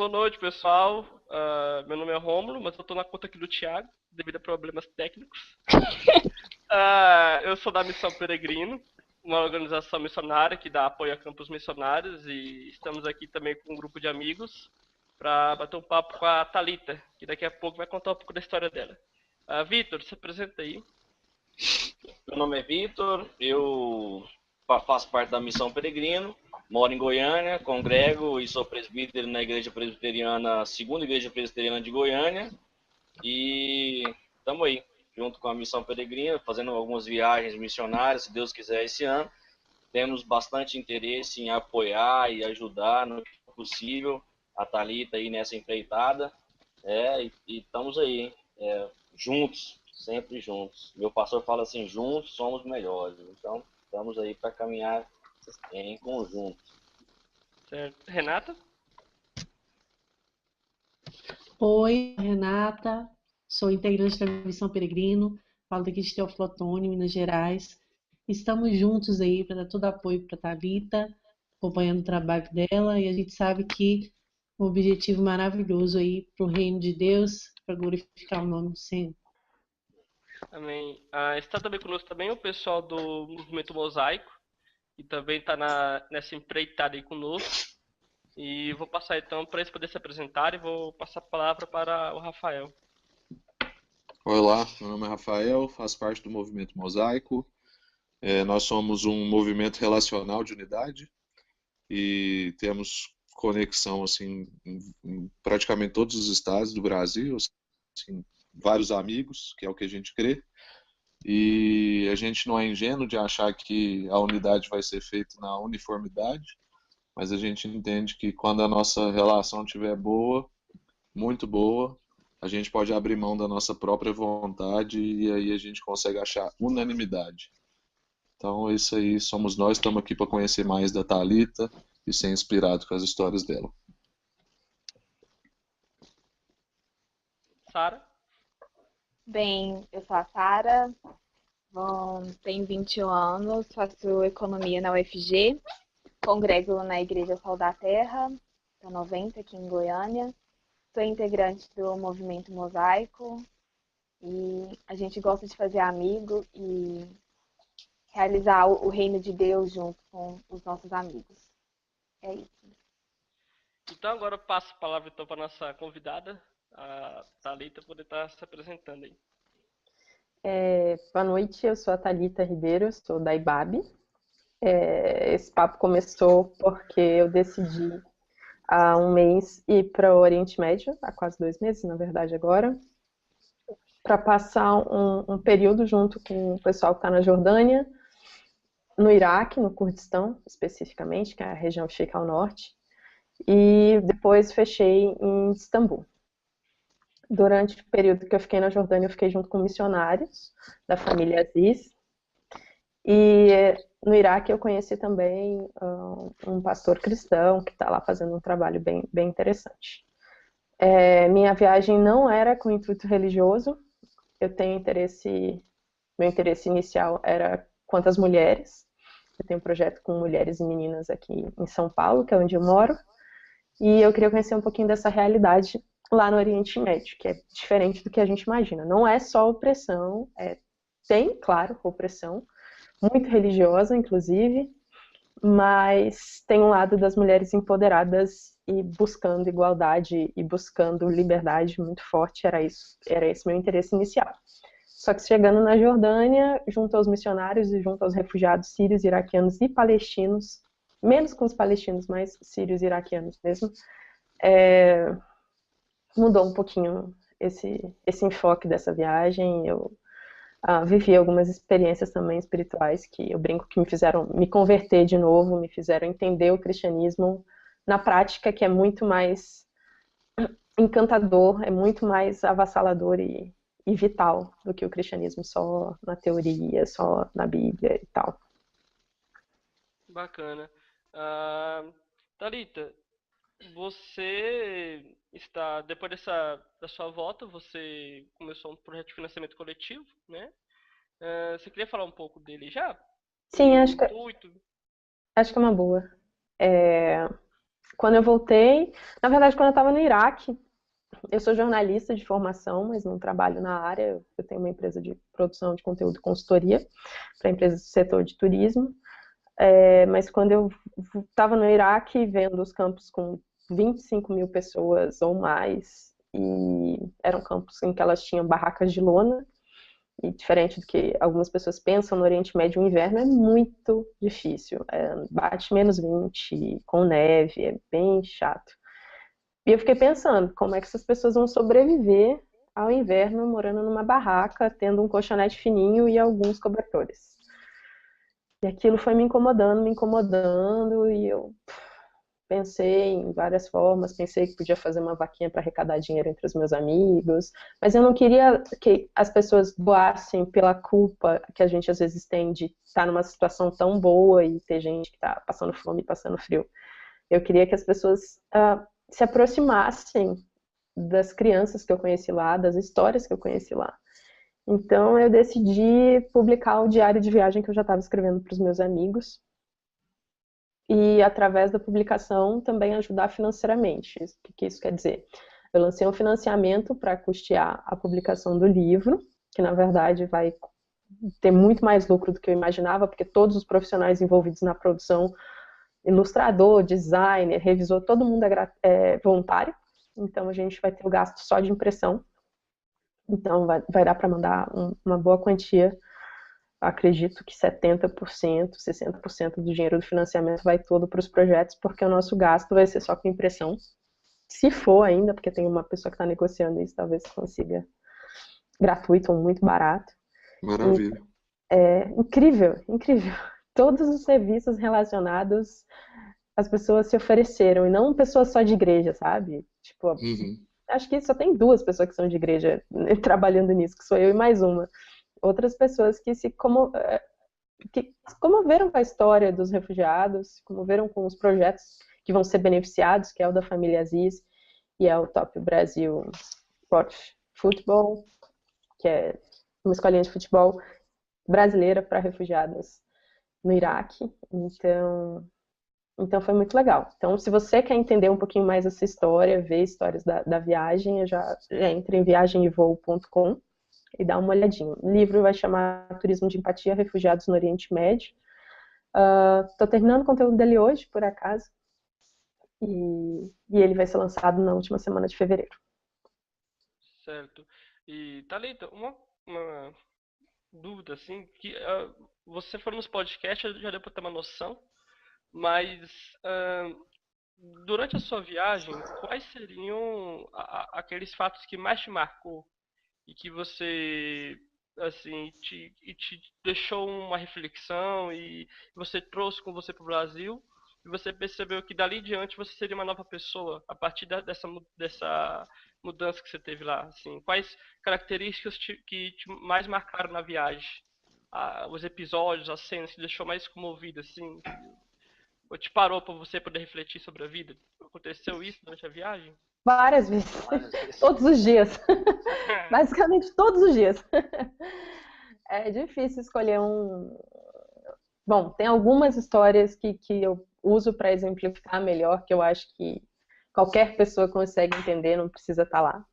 Boa noite, pessoal. Meu nome é Rômulo, mas eu tô na conta aqui do Thiago, devido a problemas técnicos. Eu sou da Missão Peregrino, uma organização missionária que dá apoio a campos missionários, e estamos aqui também com um grupo de amigos para bater um papo com a Thalita, que daqui a pouco vai contar um pouco da história dela. Vitor, se apresenta aí. Meu nome é Vitor, eu faço parte da Missão Peregrino, moro em Goiânia, congrego e sou presbítero na Igreja Presbiteriana, segunda Igreja Presbiteriana de Goiânia, e estamos aí, junto com a Missão Peregrina, fazendo algumas viagens missionárias, se Deus quiser, esse ano. Temos bastante interesse em apoiar e ajudar no que for possível a Thalita aí nessa empreitada, e estamos aí, hein? Juntos, sempre juntos. Meu pastor fala assim, juntos somos melhores. Então, estamos aí para caminhar em conjunto. Certo. Renata? Oi, Renata, sou integrante da Missão Peregrino, falo daqui de Teófilo Otoni, Minas Gerais. Estamos juntos aí para dar todo apoio para a Thalita, acompanhando o trabalho dela, e a gente sabe que um objetivo maravilhoso aí para o reino de Deus, para glorificar o nome do Senhor. Amém. Está também conosco também o pessoal do Movimento Mosaico, que também está nessa empreitada aí conosco. E vou passar então para eles poderem se apresentar e vou passar a palavra para o Rafael. Olá, meu nome é Rafael, faço parte do Movimento Mosaico. Nós somos um movimento relacional de unidade e temos conexão assim, em praticamente todos os estados do Brasil, assim, vários amigos, que é o que a gente crê. E a gente não é ingênuo de achar que a unidade vai ser feita na uniformidade, mas a gente entende que quando a nossa relação estiver boa, muito boa, a gente pode abrir mão da nossa própria vontade e aí a gente consegue achar unanimidade. Então, isso aí somos nós, estamos aqui para conhecer mais da Thalita e ser inspirado com as histórias dela. Sara? Bem, eu sou a Sara, tenho 21 anos, faço economia na UFG, congrego na Igreja Sal da Terra, da 90 aqui em Goiânia. Sou integrante do Movimento Mosaico e a gente gosta de fazer amigo e realizar o reino de Deus junto com os nossos amigos. É isso. Então agora eu passo a palavra então para nossa convidada, a Thalita, poder estar se apresentando aí. Boa noite, eu sou a Thalita Ribeiro, sou da IBAB. Esse papo começou porque eu decidi há um mês ir para o Oriente Médio, há quase 2 meses, na verdade, agora, para passar um período junto com o pessoal que está na Jordânia, no Iraque, no Kurdistão, especificamente, que é a região que fica ao norte, e depois fechei em Istambul. Durante o período que eu fiquei na Jordânia, eu fiquei junto com missionários da família Aziz, e no Iraque eu conheci também um pastor cristão que está lá fazendo um trabalho bem interessante. Minha viagem não era com intuito religioso, meu interesse inicial era quanto às mulheres. Eu tenho um projeto com mulheres e meninas aqui em São Paulo, que é onde eu moro, e eu queria conhecer um pouquinho dessa realidade lá no Oriente Médio, que é diferente do que a gente imagina. Não é só opressão, tem, claro, opressão, muito religiosa, inclusive, mas tem um lado das mulheres empoderadas e buscando igualdade e buscando liberdade muito forte, era esse meu interesse inicial. Só que chegando na Jordânia, junto aos missionários e junto aos refugiados sírios, iraquianos e palestinos, menos com os palestinos, mas sírios e iraquianos mesmo, mudou um pouquinho esse enfoque dessa viagem. Eu vivi algumas experiências também espirituais que eu brinco que me fizeram me converter de novo, me fizeram entender o cristianismo na prática, que é muito mais encantador, é muito mais avassalador e vital do que o cristianismo só na teoria, só na Bíblia e tal. Bacana. Thalita, você está, depois da sua volta, você começou um projeto de financiamento coletivo, né? Você queria falar um pouco dele já? Sim, O acho que intuito? é uma boa. Quando eu voltei, na verdade, quando eu estava no Iraque, eu sou jornalista de formação, mas não trabalho na área. Eu tenho uma empresa de produção de conteúdo e consultoria para empresas do setor de turismo. Mas quando eu estava no Iraque, vendo os campos com 25 mil pessoas ou mais, e eram campos em que elas tinham barracas de lona, e diferente do que algumas pessoas pensam, no Oriente Médio o inverno é muito difícil. Bate -20, com neve, é bem chato. E eu fiquei pensando, como é que essas pessoas vão sobreviver ao inverno morando numa barraca, tendo um colchonete fininho e alguns cobertores. E aquilo foi me incomodando, e eu pensei em várias formas, pensei que podia fazer uma vaquinha para arrecadar dinheiro entre os meus amigos, mas eu não queria que as pessoas doassem pela culpa que a gente às vezes tem de estar numa situação tão boa e ter gente que está passando fome e passando frio. Eu queria que as pessoas se aproximassem das crianças que eu conheci lá, das histórias que eu conheci lá. Então eu decidi publicar o diário de viagem que eu já estava escrevendo para os meus amigos e, através da publicação, também ajudar financeiramente. O que isso quer dizer? Eu lancei um financiamento para custear a publicação do livro, que na verdade vai ter muito mais lucro do que eu imaginava, porque todos os profissionais envolvidos na produção, ilustrador, designer, revisor, todo mundo é voluntário. Então a gente vai ter o gasto só de impressão. Então vai dar para mandar uma boa quantia. Acredito que 70%, 60% do dinheiro do financiamento vai todo para os projetos, porque o nosso gasto vai ser só com impressão. Se for ainda, porque tem uma pessoa que está negociando isso, talvez consiga gratuito ou muito barato. Maravilha. Incrível, incrível. Todos os serviços relacionados, as pessoas se ofereceram, e não pessoas só de igreja, sabe? Tipo, acho que só tem 2 pessoas que são de igreja trabalhando nisso, que sou eu e mais uma. Outras pessoas que se comoveram com a história dos refugiados, se comoveram com os projetos que vão ser beneficiados, que é o da família Aziz e é o Top Brasil Sport Football, que é uma escolinha de futebol brasileira para refugiados no Iraque. Então foi muito legal. Então, se você quer entender um pouquinho mais essa história, ver histórias da viagem, já entra em viagemevoo.com e dá uma olhadinha. O livro vai chamar Turismo de Empatia, Refugiados no Oriente Médio. Estou terminando o conteúdo dele hoje, por acaso, e ele vai ser lançado na última semana de fevereiro. Certo. E, Thalita, uma dúvida, assim, que você foi nos podcasts, já deu para ter uma noção, mas durante a sua viagem, quais seriam aqueles fatos que mais te marcou e que você, assim, te deixou uma reflexão e você trouxe com você para o Brasil e você percebeu que dali em diante você seria uma nova pessoa a partir dessa mudança que você teve lá, assim, quais características que te mais marcaram na viagem? Os episódios, as cenas que deixou mais comovido, assim, ou te parou para você poder refletir sobre a vida? Aconteceu isso durante a viagem? Várias vezes. Todos os dias. Basicamente todos os dias. É difícil escolher um. Bom, tem algumas histórias que eu uso para exemplificar melhor, que eu acho que qualquer pessoa consegue entender, não precisa estar lá.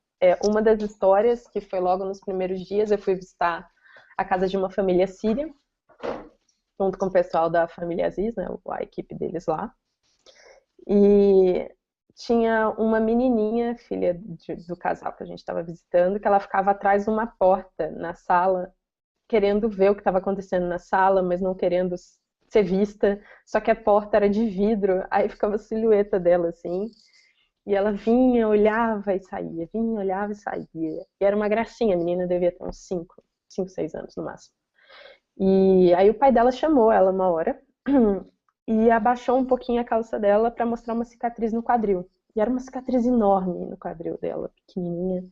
Uma das histórias, que foi logo nos primeiros dias, eu fui visitar a casa de uma família síria, junto com o pessoal da família Aziz, né, a equipe deles lá. E tinha uma menininha, filha do casal que a gente estava visitando, que ela ficava atrás de uma porta na sala, querendo ver o que estava acontecendo na sala, mas não querendo ser vista, só que a porta era de vidro, aí ficava a silhueta dela, assim, e ela vinha, olhava e saía, vinha, olhava e saía, e era uma gracinha, a menina devia ter uns 5, 6 anos no máximo. E aí o pai dela chamou ela uma hora, e abaixou um pouquinho a calça dela para mostrar uma cicatriz no quadril. E era uma cicatriz enorme no quadril dela, pequenininha.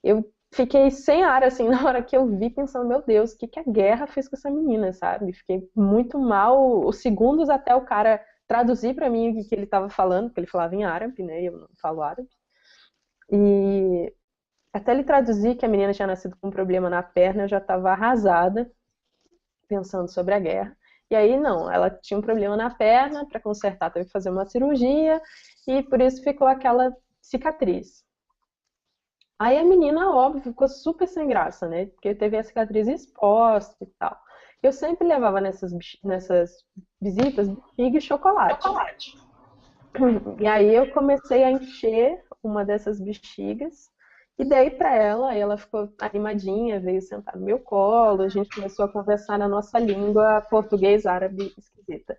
Eu fiquei sem ar, assim, na hora que eu vi, pensando, meu Deus, o que a guerra fez com essa menina, sabe? Fiquei muito mal, os segundos até o cara traduzir para mim o que ele estava falando, porque ele falava em árabe, né? Eu não falo árabe. E até ele traduzir que a menina tinha nascido com um problema na perna, eu já estava arrasada, pensando sobre a guerra. E aí, não, ela tinha um problema na perna, para consertar teve que fazer uma cirurgia, e por isso ficou aquela cicatriz. Aí a menina, óbvio, ficou super sem graça, né? Porque teve a cicatriz exposta e tal. Eu sempre levava nessas visitas bexiga e chocolate. E aí eu comecei a encher uma dessas bexigas e dei para ela, aí ela ficou animadinha, veio sentar no meu colo, a gente começou a conversar na nossa língua português-árabe esquisita.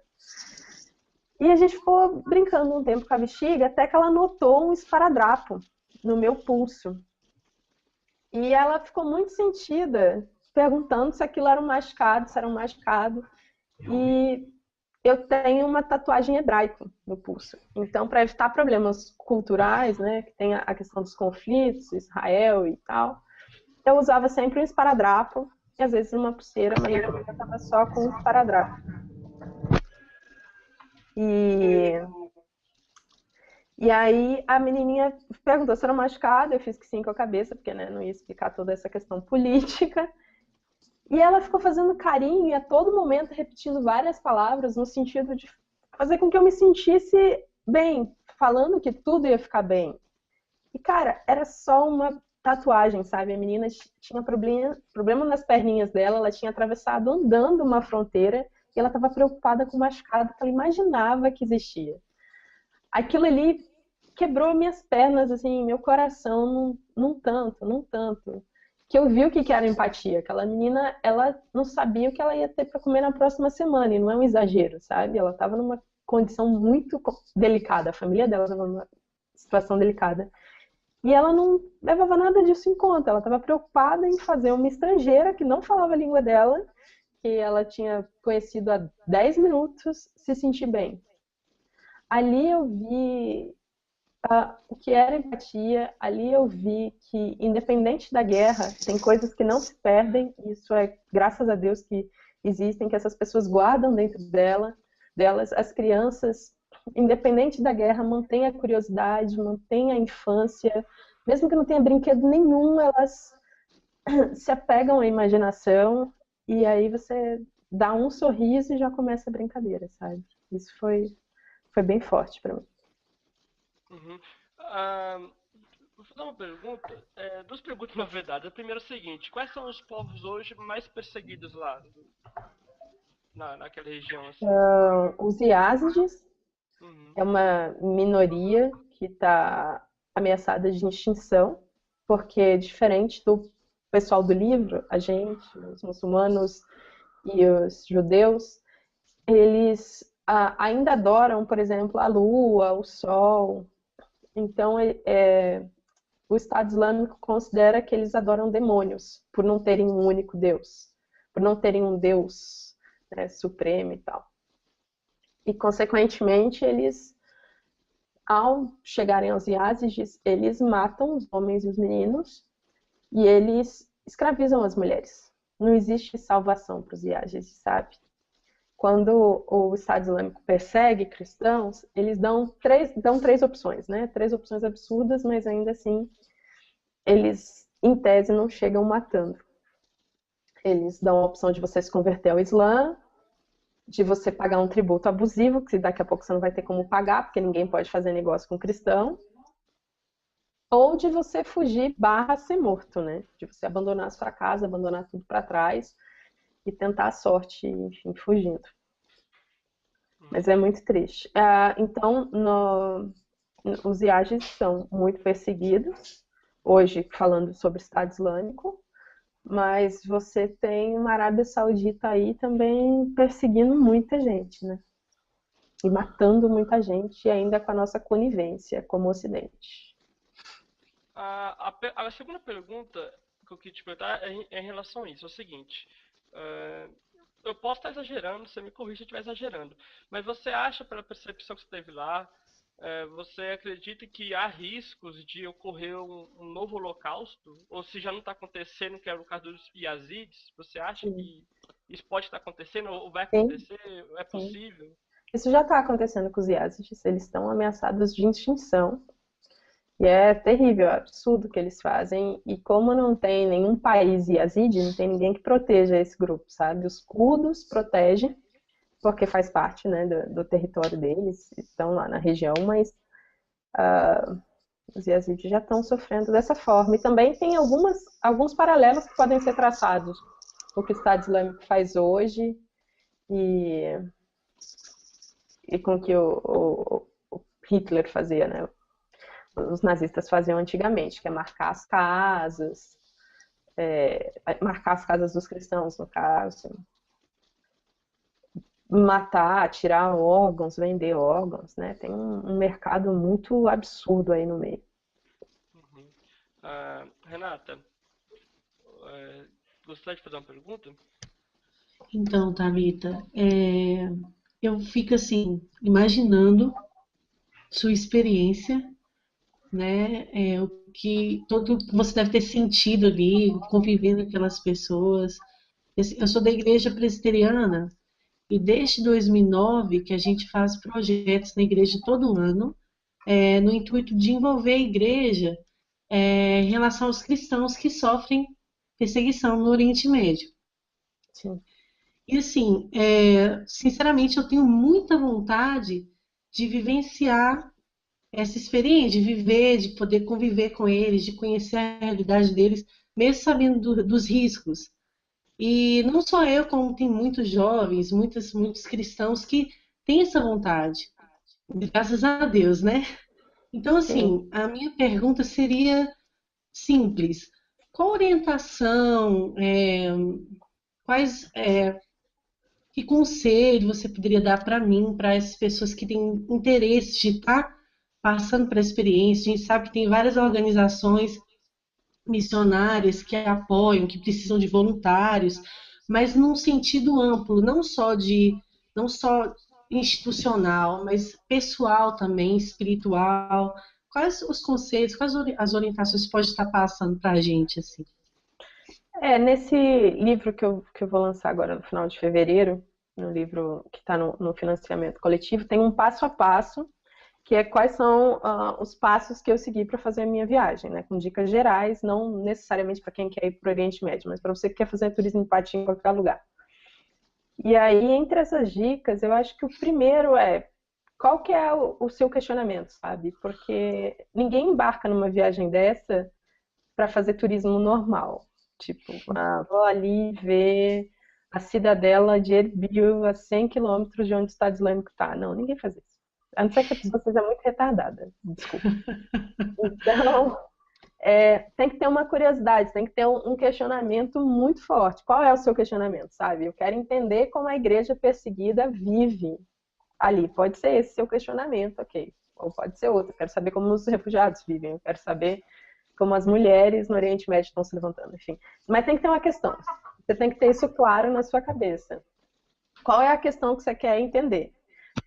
E a gente ficou brincando um tempo com a bexiga, até que ela notou um esparadrapo no meu pulso. E ela ficou muito sentida, perguntando se aquilo era um machucado, se era um machucado. E eu tenho uma tatuagem hebraica no pulso. Então, para evitar problemas culturais, né, que tem a questão dos conflitos, Israel e tal, eu usava sempre um esparadrapo, e às vezes uma pulseira, mas eu estava só com um esparadrapo. E aí a menininha perguntou se era machucado, eu fiz que sim com a cabeça, porque né, não ia explicar toda essa questão política. E ela ficou fazendo carinho e a todo momento repetindo várias palavras no sentido de fazer com que eu me sentisse bem, falando que tudo ia ficar bem. E, cara, era só uma tatuagem, sabe? A menina tinha problema nas perninhas dela, ela tinha atravessado andando uma fronteira e ela estava preocupada com o machucado que ela imaginava que existia. Aquilo ali quebrou minhas pernas, assim, meu coração, num tanto. Que eu vi o que era empatia. Aquela menina, ela não sabia o que ela ia ter para comer na próxima semana, e não é um exagero, sabe? Ela estava numa condição muito delicada, a família dela estava numa situação delicada. E ela não levava nada disso em conta, ela estava preocupada em fazer uma estrangeira que não falava a língua dela, que ela tinha conhecido há 10 minutos, se sentir bem. Ali eu vi o que era empatia, ali eu vi que, independente da guerra, tem coisas que não se perdem, isso é graças a Deus que existem, que essas pessoas guardam dentro delas, as crianças, independente da guerra, mantêm a curiosidade, mantêm a infância, mesmo que não tenha brinquedo nenhum, elas se apegam à imaginação, e aí você dá um sorriso e já começa a brincadeira, sabe? Isso foi bem forte para mim. Uhum. Vou fazer uma pergunta, duas perguntas na verdade. A primeira é o seguinte: quais são os povos hoje mais perseguidos lá naquela região? Assim? Os Yazidis Uhum. é uma minoria que está ameaçada de extinção, porque diferente do pessoal do livro, a gente, os muçulmanos e os judeus, eles ainda adoram, por exemplo, a lua, o sol. Então, o Estado Islâmico considera que eles adoram demônios, por não terem um único Deus, por não terem um Deus, né, supremo e tal. E, consequentemente, eles, ao chegarem aos Yazidis, eles matam os homens e os meninos e eles escravizam as mulheres. Não existe salvação para os Yazidis, sabe? Quando o Estado Islâmico persegue cristãos, eles dão três opções, né? 3 opções absurdas, mas ainda assim, eles, em tese, não chegam matando. Eles dão a opção de você se converter ao Islã, de você pagar um tributo abusivo, que daqui a pouco você não vai ter como pagar, porque ninguém pode fazer negócio com cristão, ou de você fugir / ser morto, né? De você abandonar a sua casa, abandonar tudo para trás e tentar a sorte, enfim, fugindo. Mas é muito triste. Então, os Yazidis são muito perseguidos, hoje falando sobre o Estado Islâmico, mas você tem uma Arábia Saudita aí também perseguindo muita gente, né? E matando muita gente, e ainda com a nossa conivência como Ocidente. A segunda pergunta que eu queria te perguntar é em relação a isso. É o seguinte: eu posso estar exagerando, você me corrija se eu estiver exagerando, mas você acha, pela percepção que você teve lá, você acredita que há riscos de ocorrer um novo holocausto? Ou se já não está acontecendo, que é o caso dos Yazidis, você acha que isso pode estar acontecendo ou vai acontecer? É possível? Isso já está acontecendo com os Yazidis, eles estão ameaçados de extinção. E é terrível, é absurdo o que eles fazem. E como não tem nenhum país Yazidi, não tem ninguém que proteja esse grupo, sabe? Os curdos protegem, porque faz parte, né, do território deles, estão lá na região, mas os Yazidis já estão sofrendo dessa forma. E também tem alguns paralelos que podem ser traçados. O que o Estado Islâmico faz hoje e com o que o Hitler fazia, né? Os nazistas faziam antigamente, que é marcar as casas dos cristãos, no caso, matar, tirar órgãos, vender órgãos, né? Tem um mercado muito absurdo aí no meio. Uhum. Renata, gostaria de fazer uma pergunta? Então, Thalita, eu fico assim, imaginando sua experiência, né? O que você deve ter sentido ali, convivendo com aquelas pessoas. Eu sou da igreja presbiteriana e desde 2009 que a gente faz projetos na igreja todo ano, no intuito de envolver a igreja em relação aos cristãos que sofrem perseguição no Oriente Médio. Sim. E assim, sinceramente, eu tenho muita vontade de vivenciar essa experiência, de viver, de poder conviver com eles, de conhecer a realidade deles, mesmo sabendo dos riscos. E não só eu, como tem muitos jovens, muitos cristãos que têm essa vontade, graças a Deus, né? Então, Sim. assim, a minha pergunta seria simples. Qual orientação, quais, que conselho você poderia dar para mim, para essas pessoas que têm interesse de estar passando por essa experiência? A gente sabe que tem várias organizações missionárias que apoiam, que precisam de voluntários, mas num sentido amplo, não só institucional, mas pessoal também, espiritual. Quais os conselhos, quais as orientações que pode estar passando para a gente assim? Nesse livro que eu vou lançar agora no final de fevereiro, no livro que está no financiamento coletivo, tem um passo a passo, que é quais são os passos que eu segui para fazer a minha viagem, né? Com dicas gerais, não necessariamente para quem quer ir para o Oriente Médio, mas para você que quer fazer turismo de patinho em qualquer lugar. E aí, entre essas dicas, eu acho que o primeiro qual que é o seu questionamento, sabe? Porque ninguém embarca numa viagem dessa para fazer turismo normal. Tipo, vou ali ver a cidadela de Erbil a 100 quilômetros de onde o Estado Islâmico está. Não, ninguém faz isso. A não ser que a pessoa seja muito retardada. Desculpa. Então, tem que ter uma curiosidade, tem que ter um questionamento muito forte. Qual é o seu questionamento, sabe? Eu quero entender como a igreja perseguida vive ali. Pode ser esse seu questionamento, ok. Ou pode ser outro. Eu quero saber como os refugiados vivem. Eu quero saber como as mulheres no Oriente Médio estão se levantando, enfim. Mas tem que ter uma questão. Você tem que ter isso claro na sua cabeça. Qual é a questão que você quer entender?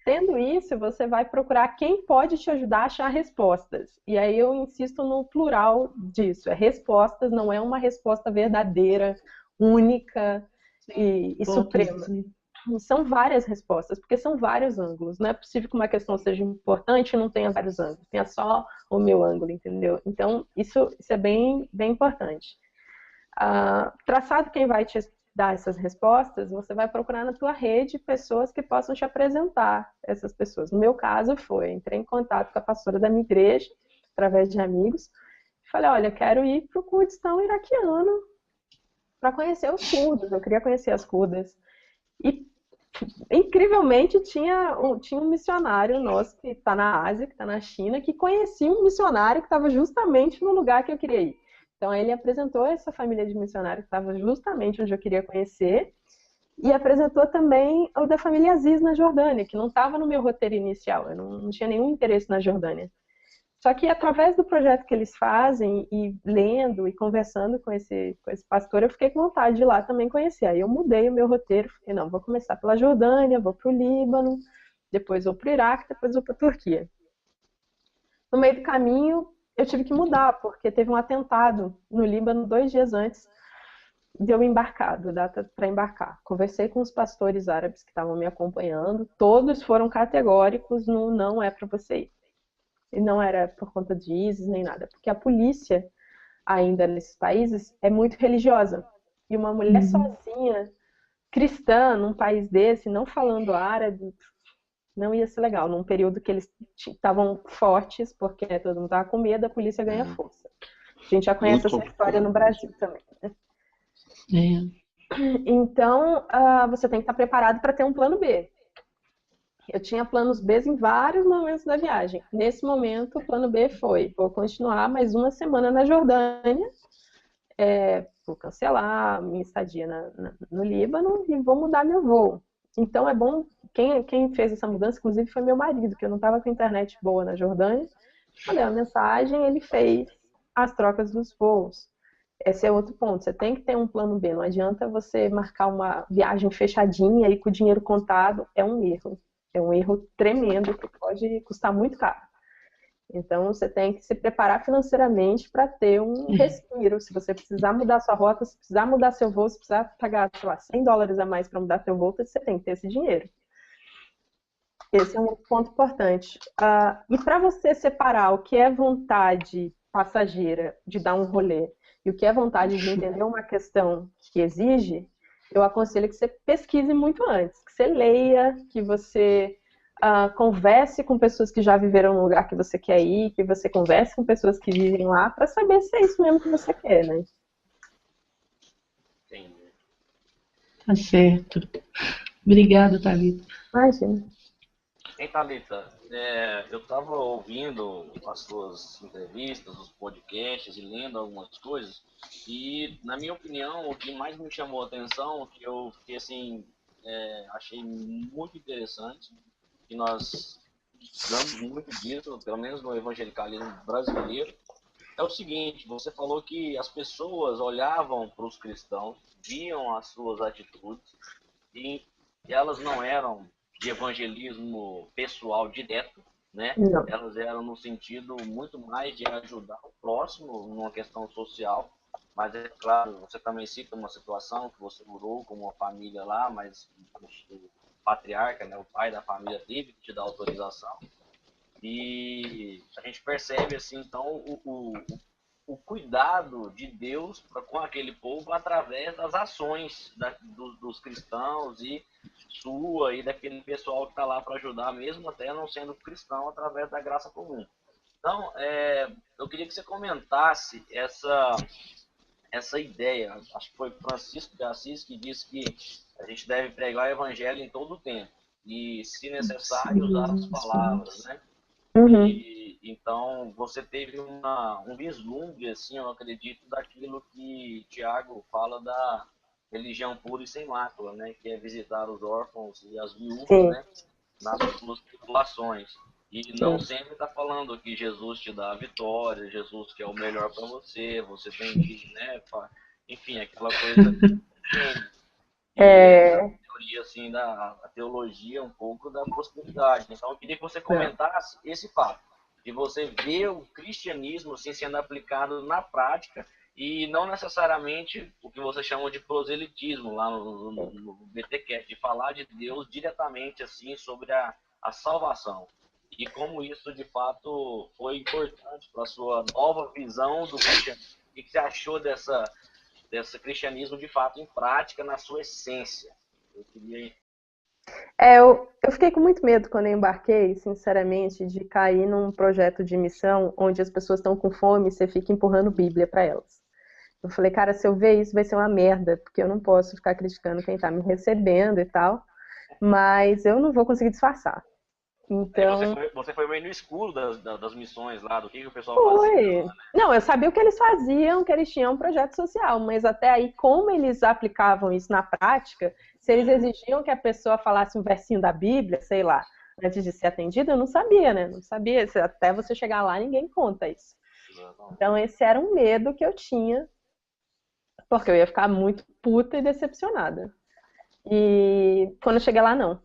Tendo isso, você vai procurar quem pode te ajudar a achar respostas. E aí eu insisto no plural disso. Respostas, não é uma resposta verdadeira, única e suprema. São várias respostas, porque são vários ângulos. Não é possível que uma questão seja importante e não tenha vários ângulos. Tenha só o meu ângulo, entendeu? Então, isso é bem, bem importante. Traçado quem vai te dar essas respostas, você vai procurar na tua rede pessoas que possam te apresentar essas pessoas. No meu caso entrei em contato com a pastora da minha igreja, através de amigos, e falei, olha, eu quero ir para o Kurdistão iraquiano para conhecer os curdos, eu queria conhecer as curdas. E, incrivelmente, tinha um missionário nosso que está na Ásia, que está na China, que conhecia um missionário que estava justamente no lugar que eu queria ir. Então, ele apresentou essa família de missionários que estava justamente onde eu queria conhecer e apresentou também o da família Aziz na Jordânia, que não estava no meu roteiro inicial, eu não tinha nenhum interesse na Jordânia. Só que, através do projeto que eles fazem, e lendo e conversando com esse pastor, eu fiquei com vontade de ir lá também conhecer. Aí eu mudei o meu roteiro, falei, não, vou começar pela Jordânia, vou para o Líbano, depois vou para o Iraque, depois vou para a Turquia. No meio do caminho, eu tive que mudar, porque teve um atentado no Líbano 2 dias antes de eu embarcar, da data para embarcar. Conversei com os pastores árabes que estavam me acompanhando, todos foram categóricos no não é para você ir. E não era por conta de ISIS nem nada, porque a polícia, ainda nesses países, é muito religiosa. E uma mulher sozinha cristã num país desse, não falando árabe, não ia ser legal. Num período que eles estavam fortes, porque todo mundo estava com medo, a polícia ganha força. A gente já conhece Muito essa história no Brasil também, né? É. Então, você tem que estar preparado para ter um plano B. Eu tinha planos B em vários momentos da viagem. Nesse momento, o plano B foi: vou continuar mais uma semana na Jordânia, vou cancelar minha estadia no Líbano e vou mudar meu voo. Então é bom, quem fez essa mudança, inclusive, foi meu marido, que eu não estava com internet boa na Jordânia. Mandei uma mensagem, ele fez as trocas dos voos. Esse é outro ponto, você tem que ter um plano B. Não adianta você marcar uma viagem fechadinha e com o dinheiro contado, é um erro. É um erro tremendo que pode custar muito caro. Então, você tem que se preparar financeiramente para ter um respiro. Se você precisar mudar sua rota, se precisar mudar seu voo, se precisar pagar, sei lá, $100 a mais para mudar seu voo, você tem que ter esse dinheiro. Esse é um ponto importante. E para você separar o que é vontade passageira de dar um rolê e o que é vontade de entender uma questão que exige, eu aconselho que você pesquise muito antes, que você leia, que você converse com pessoas que já viveram no lugar que você quer ir, que você converse com pessoas que vivem lá, para saber se é isso mesmo que você quer, né? Entendi. Tá certo. Obrigada, Thalita. Imagina. Hein, Thalita, eu estava ouvindo as suas entrevistas, os podcasts e lendo algumas coisas, e, na minha opinião, o que mais me chamou a atenção, que eu fiquei assim, achei muito interessante, que nós precisamos muito disso, pelo menos no evangelicalismo brasileiro, é o seguinte: você falou que as pessoas olhavam para os cristãos, viam as suas atitudes, e elas não eram de evangelismo pessoal direto, né? Não. Elas eram no sentido muito mais de ajudar o próximo numa questão social, mas é claro, você também cita uma situação que você morou com uma família lá, mas o patriarca, né, o pai da família, teve que te dar autorização, e a gente percebe assim, então, o cuidado de Deus com aquele povo através das ações dos cristãos e sua e daquele pessoal que está lá para ajudar, mesmo até não sendo cristão, através da graça comum. Então, eu queria que você comentasse essa ideia. Acho que foi Francisco de Assis que disse que a gente deve pregar o evangelho em todo o tempo e, se necessário, usar as palavras, né? Uhum. E, então, você teve um vislumbre, assim, eu acredito, daquilo que Tiago fala da religião pura e sem mácula, né? Que é visitar os órfãos e as viúvas, Sim. né? Nas suas tribulações. E não sempre está falando que Jesus te dá a vitória, Jesus que é o melhor para você, você tem que, né? Enfim, aquela coisa. A teoria, assim, a teologia um pouco da prosperidade. Então, eu queria que você comentasse esse fato, de você ver o cristianismo assim, sendo aplicado na prática e não necessariamente o que você chama de proselitismo lá no BTCast, de falar de Deus diretamente assim sobre a salvação. E como isso, de fato, foi importante para a sua nova visão do cristianismo. O que você achou desse cristianismo, de fato, em prática, na sua essência? Eu queria... Eu fiquei com muito medo quando eu embarquei, sinceramente, de cair num projeto de missão onde as pessoas estão com fome e você fica empurrando Bíblia para elas. Eu falei, cara, se eu ver isso vai ser uma merda, porque eu não posso ficar criticando quem está me recebendo e tal, mas eu não vou conseguir disfarçar. Então... Você foi meio no escuro das missões lá, do que o pessoal fazia. Lá, né? Não, eu sabia o que eles faziam, que eles tinham um projeto social, mas até aí, como eles aplicavam isso na prática, se eles exigiam que a pessoa falasse um versinho da Bíblia, sei lá, antes de ser atendida, eu não sabia, né? Não sabia. Até você chegar lá, ninguém conta isso. Então, esse era um medo que eu tinha, porque eu ia ficar muito puta e decepcionada. E quando eu cheguei lá, não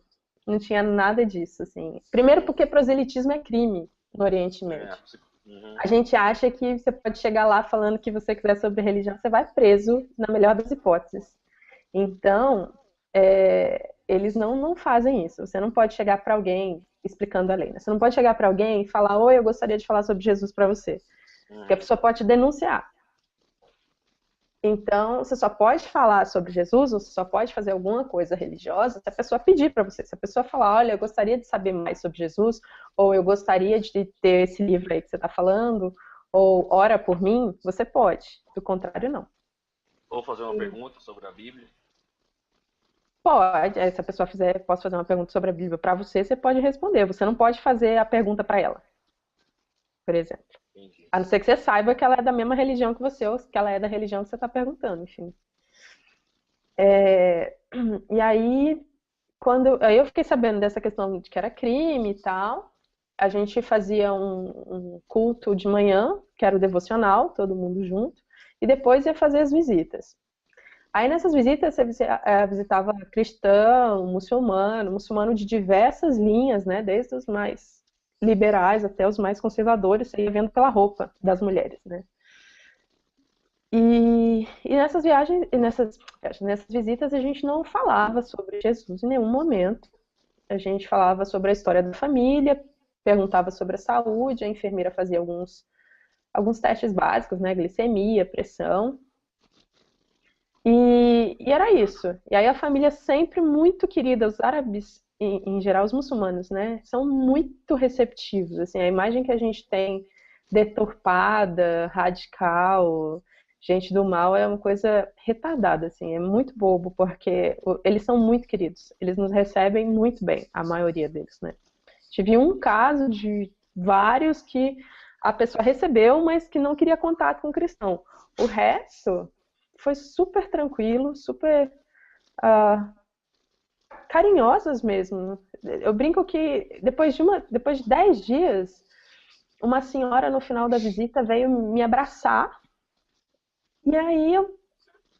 tinha nada disso, assim. Primeiro porque proselitismo é crime no Oriente Médio. A gente acha que você pode chegar lá falando o que você quiser sobre religião, você vai preso, na melhor das hipóteses. Então, eles não fazem isso. Você não pode chegar para alguém explicando a lei, né? Você não pode chegar para alguém e falar, oi, eu gostaria de falar sobre Jesus para você. Porque a pessoa pode te denunciar. Então, você só pode falar sobre Jesus, ou você só pode fazer alguma coisa religiosa se a pessoa pedir para você. Se a pessoa falar, olha, eu gostaria de saber mais sobre Jesus, ou eu gostaria de ter esse livro aí que você está falando, ou ora por mim, você pode. Do contrário, não. Ou fazer uma pergunta sobre a Bíblia. Pode. Se a pessoa posso fazer uma pergunta sobre a Bíblia para você, você pode responder. Você não pode fazer a pergunta para ela, por exemplo. Entendi. A não ser que você saiba que ela é da mesma religião que você, ou que ela é da religião que você está perguntando, enfim. E aí, aí eu fiquei sabendo dessa questão de que era crime e tal, a gente fazia um culto de manhã, que era o devocional, todo mundo junto, e depois ia fazer as visitas. Aí nessas visitas você visitava cristão, muçulmano de diversas linhas, né, desde os mais liberais até os mais conservadores, você ia vendo pela roupa das mulheres, né. E nessas viagens, nessas visitas, a gente não falava sobre Jesus em nenhum momento. A gente falava sobre a história da família, perguntava sobre a saúde, a enfermeira fazia alguns testes básicos, né, glicemia, pressão. E era isso. E aí a família sempre muito querida, os árabes, em geral os muçulmanos, né, são muito receptivos. Assim, a imagem que a gente tem deturpada, radical, gente do mal é uma coisa retardada, assim, é muito bobo, porque eles são muito queridos, eles nos recebem muito bem, a maioria deles, né. Tive um caso de vários que a pessoa recebeu, mas que não queria contato com o cristão. O resto foi super tranquilo, super carinhosos mesmo. Eu brinco que depois de 10 dias, uma senhora no final da visita veio me abraçar, e aí eu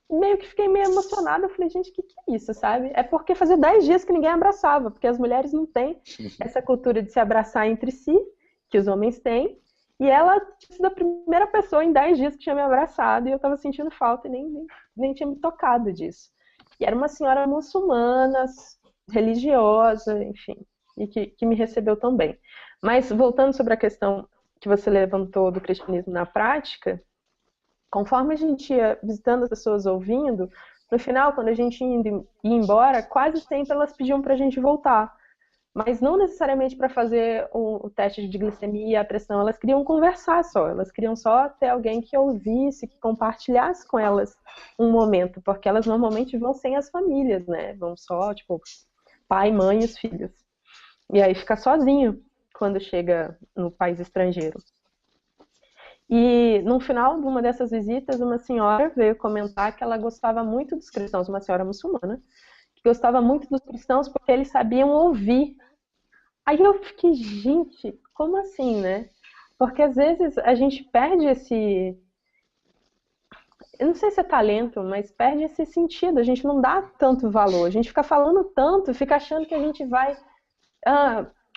meio que fiquei meio emocionada. Eu falei, gente, o que é isso, sabe? É porque fazia 10 dias que ninguém abraçava, porque as mulheres não têm essa cultura de se abraçar entre si, que os homens têm, e ela tinha sido a primeira pessoa em 10 dias que tinha me abraçado, e eu tava sentindo falta e nem tinha me tocado disso. E era uma senhora muçulmana, religiosa, enfim, e que me recebeu tão bem. Mas voltando sobre a questão que você levantou do cristianismo na prática, conforme a gente ia visitando as pessoas, ouvindo, no final, quando a gente ia embora, quase sempre elas pediam para a gente voltar. Mas não necessariamente para fazer o teste de glicemia e a pressão, elas queriam conversar só, elas queriam só ter alguém que ouvisse, que compartilhasse com elas um momento, porque elas normalmente vão sem as famílias, né? Vão só, tipo, pai, mãe e os filhos. E aí fica sozinho quando chega no país estrangeiro. E no final de uma dessas visitas, uma senhora veio comentar que ela gostava muito dos cristãos, uma senhora muçulmana, que gostava muito dos cristãos porque eles sabiam ouvir. Aí eu fiquei, gente, como assim, né? Porque às vezes a gente perde esse... Eu não sei se é talento, mas perde esse sentido. A gente não dá tanto valor. A gente fica falando tanto, fica achando que a gente vai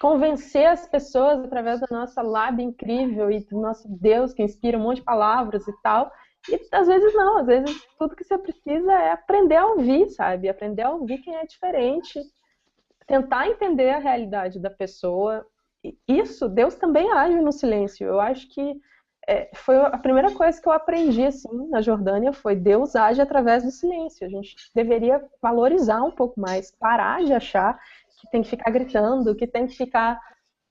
convencer as pessoas através da nossa lábia incrível e do nosso Deus que inspira um monte de palavras e tal. E às vezes não, às vezes tudo que você precisa é aprender a ouvir, sabe? Aprender a ouvir quem é diferente, tentar entender a realidade da pessoa. Isso, Deus também age no silêncio. Eu acho que foi a primeira coisa que eu aprendi assim, na Jordânia, foi Deus age através do silêncio. A gente deveria valorizar um pouco mais, parar de achar que tem que ficar gritando, que tem que ficar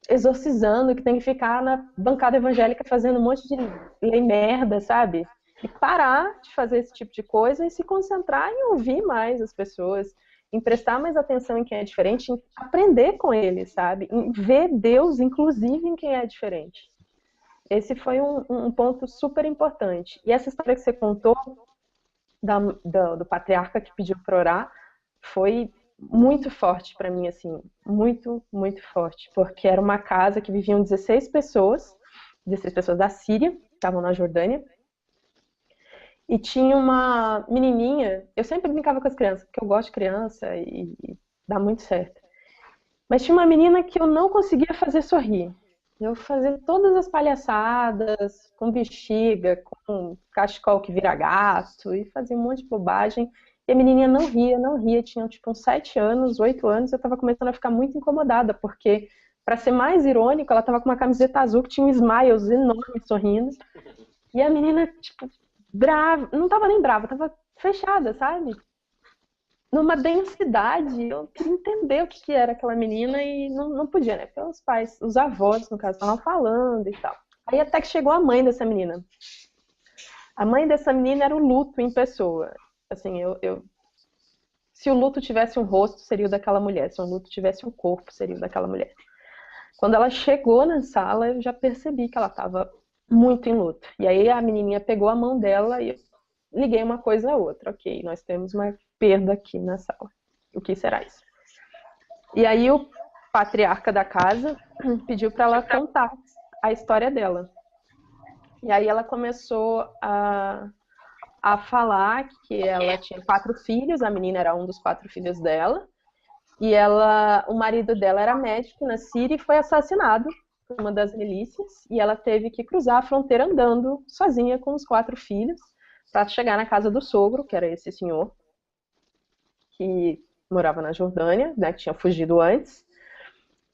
exorcizando, que tem que ficar na bancada evangélica fazendo um monte de lei merda, sabe? E parar de fazer esse tipo de coisa e se concentrar em ouvir mais as pessoas, em prestar mais atenção em quem é diferente, em aprender com eles, sabe? Em ver Deus, inclusive, em quem é diferente. Esse foi um ponto super importante. E essa história que você contou do patriarca que pediu para orar foi muito forte para mim, assim, muito, muito forte, porque era uma casa que viviam 16 pessoas da Síria, que estavam na Jordânia, e tinha uma menininha, eu sempre brincava com as crianças, porque eu gosto de criança e dá muito certo, mas tinha uma menina que eu não conseguia fazer sorrir. Eu fazia todas as palhaçadas, com bexiga, com cachecol que vira gato, e fazia um monte de bobagem. E a menininha não ria, tinha tipo uns 7 anos, 8 anos, eu tava começando a ficar muito incomodada, porque, para ser mais irônico, ela tava com uma camiseta azul que tinha um smiles enorme sorrindo, e a menina, tipo, brava, não tava nem brava, tava fechada, sabe? Numa densidade, eu queria entender o que que era aquela menina e não podia, né? Porque os pais, os avós, no caso, estavam falando e tal. Aí até que chegou a mãe dessa menina. A mãe dessa menina era o luto em pessoa. Assim, se o luto tivesse um rosto, seria o daquela mulher. Se o luto tivesse um corpo, seria o daquela mulher. Quando ela chegou na sala, eu já percebi que ela estava muito em luto. E aí a menininha pegou a mão dela e eu liguei uma coisa a outra. Ok, nós temos uma perda aqui na sala. O que será isso? E aí o patriarca da casa pediu para ela contar a história dela. E aí ela começou a falar que ela tinha 4 filhos, a menina era um dos 4 filhos dela, e o marido dela era médico na Síria e foi assassinado por uma das milícias, e ela teve que cruzar a fronteira andando sozinha com os 4 filhos para chegar na casa do sogro, que era esse senhor, que morava na Jordânia, né, que tinha fugido antes.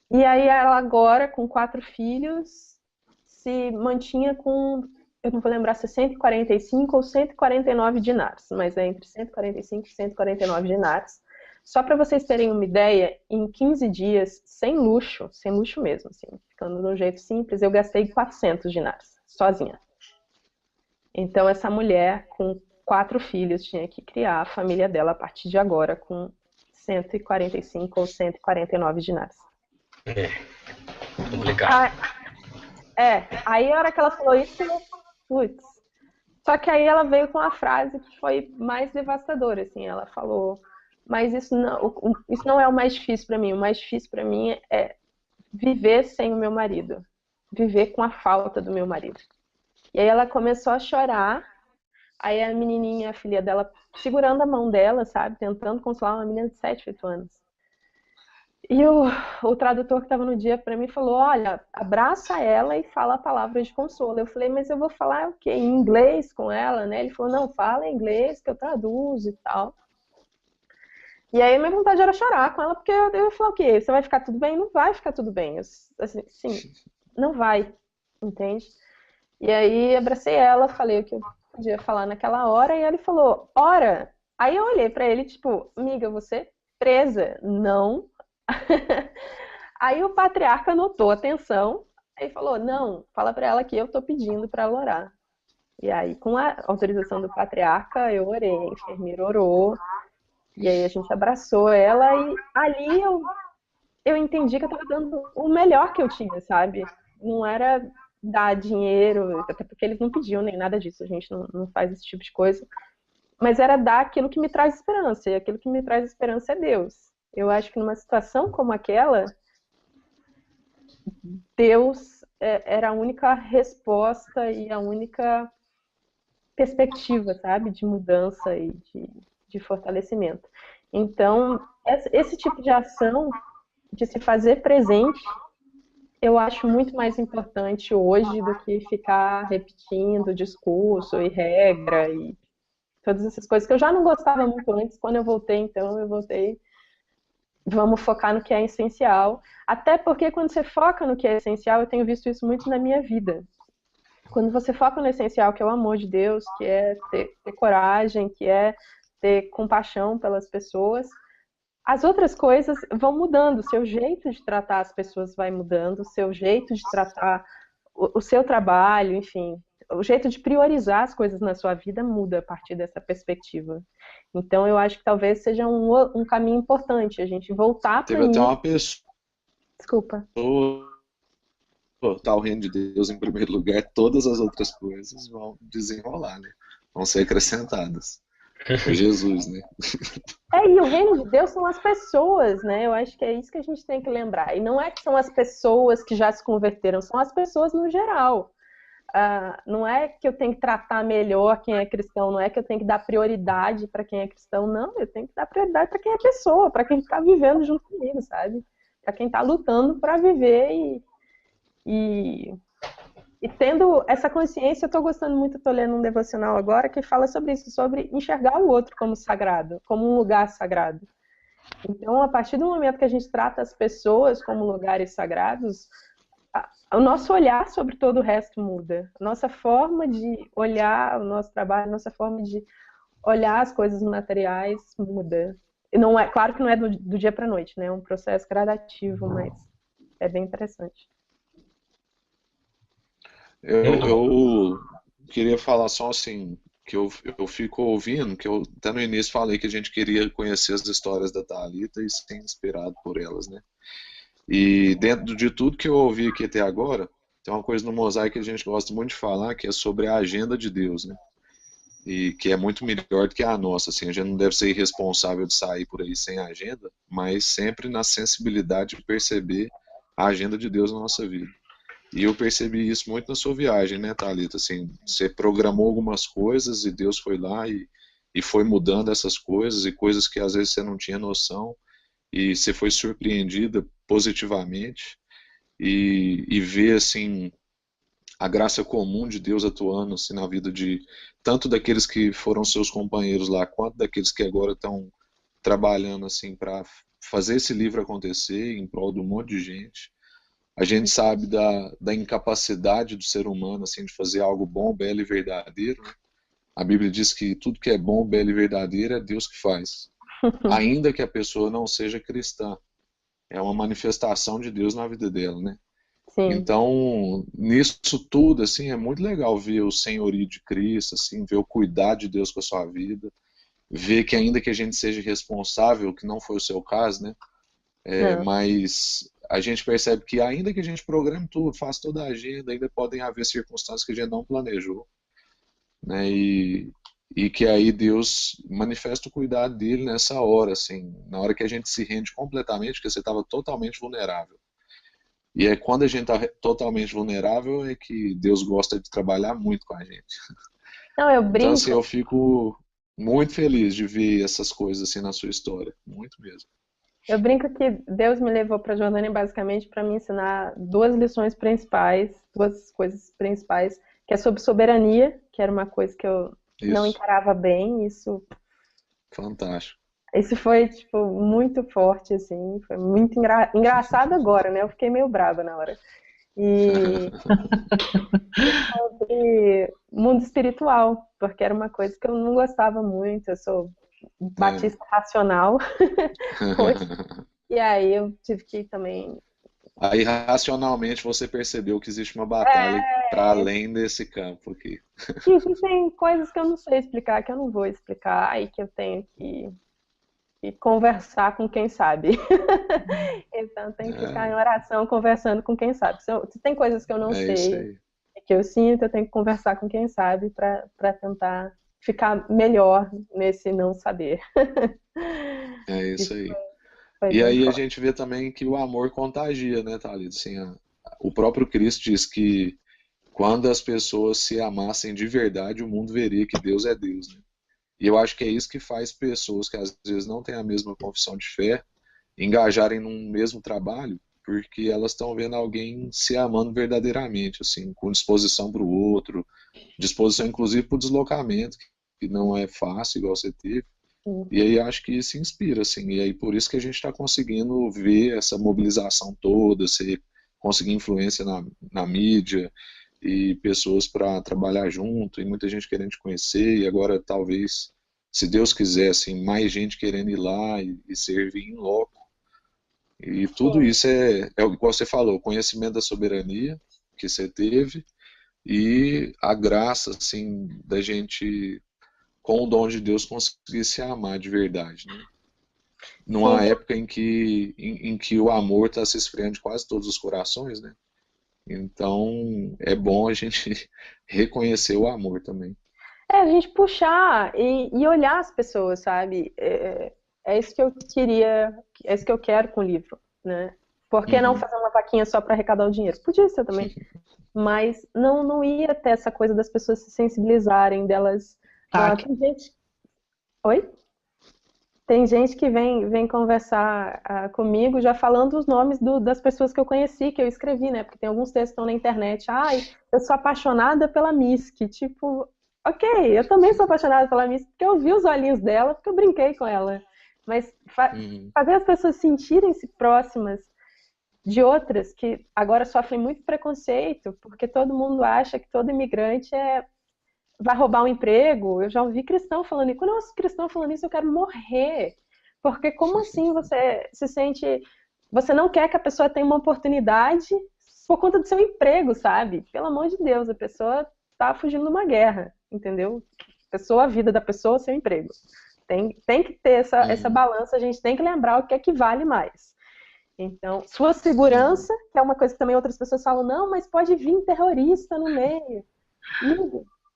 E aí ela agora, com 4 filhos, se mantinha com, eu não vou lembrar se é 145 ou 149 dinars, mas é entre 145 e 149 dinars. Só para vocês terem uma ideia, em 15 dias, sem luxo mesmo, assim, ficando de um jeito simples, eu gastei 400 dinars, sozinha. Então essa mulher, com 4 filhos, tinha que criar a família dela a partir de agora, com 145 ou 149 dinars. Complicado. Aí a hora que ela falou isso, putz. Só que aí ela veio com uma frase que foi mais devastadora, assim, ela falou, mas isso não é o mais difícil para mim, o mais difícil para mim é viver sem o meu marido, viver com a falta do meu marido. E aí ela começou a chorar, aí a menininha, a filha dela, segurando a mão dela, sabe, tentando consolar, uma menina de 7, 8 anos. E o tradutor que estava no dia para mim falou, olha, abraça ela e fala a palavra de consolo. Eu falei, mas eu vou falar o quê? Em inglês com ela, né? Ele falou, não, fala em inglês que eu traduzo e tal. E aí minha vontade era chorar com ela, porque eu falei, o quê? Você vai ficar tudo bem? Não vai ficar tudo bem. Assim, sim, não vai, entende? E aí abracei ela, falei o que eu podia falar naquela hora, e ele falou, ora! Aí eu olhei para ele, tipo, amiga, você é presa? Não. Aí o patriarca notou a tensão e falou, não, fala para ela que eu tô pedindo para ela orar. E aí, com a autorização do patriarca, eu orei, a enfermeira orou, e aí a gente abraçou ela, e ali eu entendi que eu tava dando o melhor que eu tinha, sabe? Não era dar dinheiro, até porque eles não pediam nem nada disso, a gente não faz esse tipo de coisa, mas era dar aquilo que me traz esperança, e aquilo que me traz esperança é Deus. Eu acho que numa situação como aquela, Deus era a única resposta e a única perspectiva, sabe, de mudança e de fortalecimento. Então, esse tipo de ação, de se fazer presente, eu acho muito mais importante hoje do que ficar repetindo discurso e regra e todas essas coisas que eu já não gostava muito antes. Quando eu voltei, então, eu voltei. Vamos focar no que é essencial. Até porque quando você foca no que é essencial, eu tenho visto isso muito na minha vida. Quando você foca no essencial, que é o amor de Deus, que é ter coragem, que é ter compaixão pelas pessoas, as outras coisas vão mudando. O seu jeito de tratar as pessoas vai mudando, o seu jeito de tratar o seu trabalho, enfim, o jeito de priorizar as coisas na sua vida muda a partir dessa perspectiva. Então, eu acho que talvez seja um caminho importante, a gente voltar para Teve até isso. uma pessoa Desculpa. botar o reino de Deus em primeiro lugar, todas as outras coisas vão desenrolar, né? Vão ser acrescentadas. É Jesus, né? E o reino de Deus são as pessoas, né? Eu acho que é isso que a gente tem que lembrar. E não é que são as pessoas que já se converteram, são as pessoas no geral. Não é que eu tenho que tratar melhor quem é cristão, não é que eu tenho que dar prioridade para quem é cristão, não, eu tenho que dar prioridade para quem é pessoa, para quem está vivendo junto comigo, sabe? Para quem está lutando para viver e tendo essa consciência. Eu estou gostando muito, estou lendo um devocional agora que fala sobre isso, sobre enxergar o outro como sagrado, como um lugar sagrado. Então, a partir do momento que a gente trata as pessoas como lugares sagrados, o nosso olhar sobre todo o resto muda. A nossa forma de olhar o nosso trabalho, a nossa forma de olhar as coisas materiais muda. E não é, claro que não é do dia para a noite, né? É um processo gradativo, mas é bem interessante. Muito bom. Eu queria falar só assim, que eu fico ouvindo, que eu até no início falei que a gente queria conhecer as histórias da Thalita e ser inspirado por elas, né? E dentro de tudo que eu ouvi aqui até agora, tem uma coisa no Mosaico que a gente gosta muito de falar, que é sobre a agenda de Deus, né? E que é muito melhor do que a nossa, assim, a gente não deve ser irresponsável de sair por aí sem agenda, mas sempre na sensibilidade de perceber a agenda de Deus na nossa vida. E eu percebi isso muito na sua viagem, né, Thalita? Assim, você programou algumas coisas e Deus foi lá e foi mudando essas coisas, e coisas que às vezes você não tinha noção, e você foi surpreendida positivamente, e ver, assim, a graça comum de Deus atuando assim, na vida de tanto daqueles que foram seus companheiros lá, quanto daqueles que agora estão trabalhando assim para fazer esse livro acontecer em prol de um monte de gente. A gente sabe da incapacidade do ser humano assim, de fazer algo bom, belo e verdadeiro, né? A Bíblia diz que tudo que é bom, belo e verdadeiro é Deus que faz. Ainda que a pessoa não seja cristã. É uma manifestação de Deus na vida dela, né? Sim. Então, nisso tudo, assim, é muito legal ver o senhorio de Cristo, assim, ver o cuidado de Deus com a sua vida, ver que ainda que a gente seja responsável, que não foi o seu caso, né? Mas a gente percebe que ainda que a gente programe tudo, faça toda a agenda, ainda podem haver circunstâncias que a gente não planejou, né? E que aí Deus manifesta o cuidado dele nessa hora, assim, na hora que a gente se rende completamente, que você estava totalmente vulnerável. E é quando a gente está totalmente vulnerável é que Deus gosta de trabalhar muito com a gente. Não, eu brinco. Então, assim, eu fico muito feliz de ver essas coisas assim na sua história, muito mesmo. Eu brinco que Deus me levou para Jordânia basicamente para me ensinar duas lições principais, duas coisas principais, que é sobre soberania, que era uma coisa que eu não encarava bem, isso. Fantástico. Isso foi, tipo, muito forte, assim, foi muito engraçado agora, né? Eu fiquei meio brava na hora. E sobre mundo espiritual, porque era uma coisa que eu não gostava muito, eu sou batista racional, e aí eu tive que também... Aí, racionalmente, você percebeu que existe uma batalha para além desse campo aqui. Existem coisas que eu não sei explicar, que eu não vou explicar, e que eu tenho que conversar com quem sabe. Então tem que ficar em oração conversando com quem sabe. Se tem coisas que eu não sei, que eu sinto, eu tenho que conversar com quem sabe para tentar ficar melhor nesse não saber. É isso aí. E aí a gente vê também que o amor contagia, né, Thalita? Assim, o próprio Cristo diz que quando as pessoas se amassem de verdade, o mundo veria que Deus é Deus, né? E eu acho que é isso que faz pessoas que às vezes não têm a mesma confissão de fé engajarem num mesmo trabalho, porque elas estão vendo alguém se amando verdadeiramente, assim, com disposição para o outro, disposição inclusive para o deslocamento, que não é fácil, igual você teve. E aí acho que isso inspira, assim, e aí por isso que a gente está conseguindo ver essa mobilização toda, você conseguir influência na mídia, e pessoas para trabalhar junto, e muita gente querendo te conhecer, e agora talvez, se Deus quiser, assim, mais gente querendo ir lá e servir em loco. E tudo isso é o que você falou, o conhecimento da soberania que você teve, e a graça, assim, da gente, com o dom de Deus, conseguir se amar de verdade, né? Numa época em que o amor está se esfriando de quase todos os corações, né? Então, é bom a gente reconhecer o amor também. A gente puxar e olhar as pessoas, sabe? É isso que eu queria, é isso que eu quero com o livro, né? Por que não fazer uma vaquinha só para arrecadar o dinheiro? Podia ser também. Mas não ia ter essa coisa das pessoas se sensibilizarem, delas... tem gente... Oi? Tem gente que vem conversar comigo já falando os nomes das pessoas que eu conheci, que eu escrevi, né? Porque tem alguns textos que estão na internet. Ai, eu sou apaixonada pela Misk. Tipo, ok, eu também sou apaixonada pela Misk, porque eu vi os olhinhos dela, porque eu brinquei com ela. Mas fazer as pessoas sentirem-se próximas de outras que agora sofrem muito preconceito, porque todo mundo acha que todo imigrante vai roubar um emprego. Eu já ouvi cristão falando isso. Quando eu ouço cristão falando isso, eu quero morrer. Porque como assim você se sente... Você não quer que a pessoa tenha uma oportunidade por conta do seu emprego, sabe? Pelo amor de Deus, a pessoa tá fugindo de uma guerra, entendeu? A vida da pessoa, seu emprego. Tem que ter essa balança, a gente tem que lembrar o que é que vale mais. Então, sua segurança, que é uma coisa que também outras pessoas falam, não, mas pode vir terrorista no meio.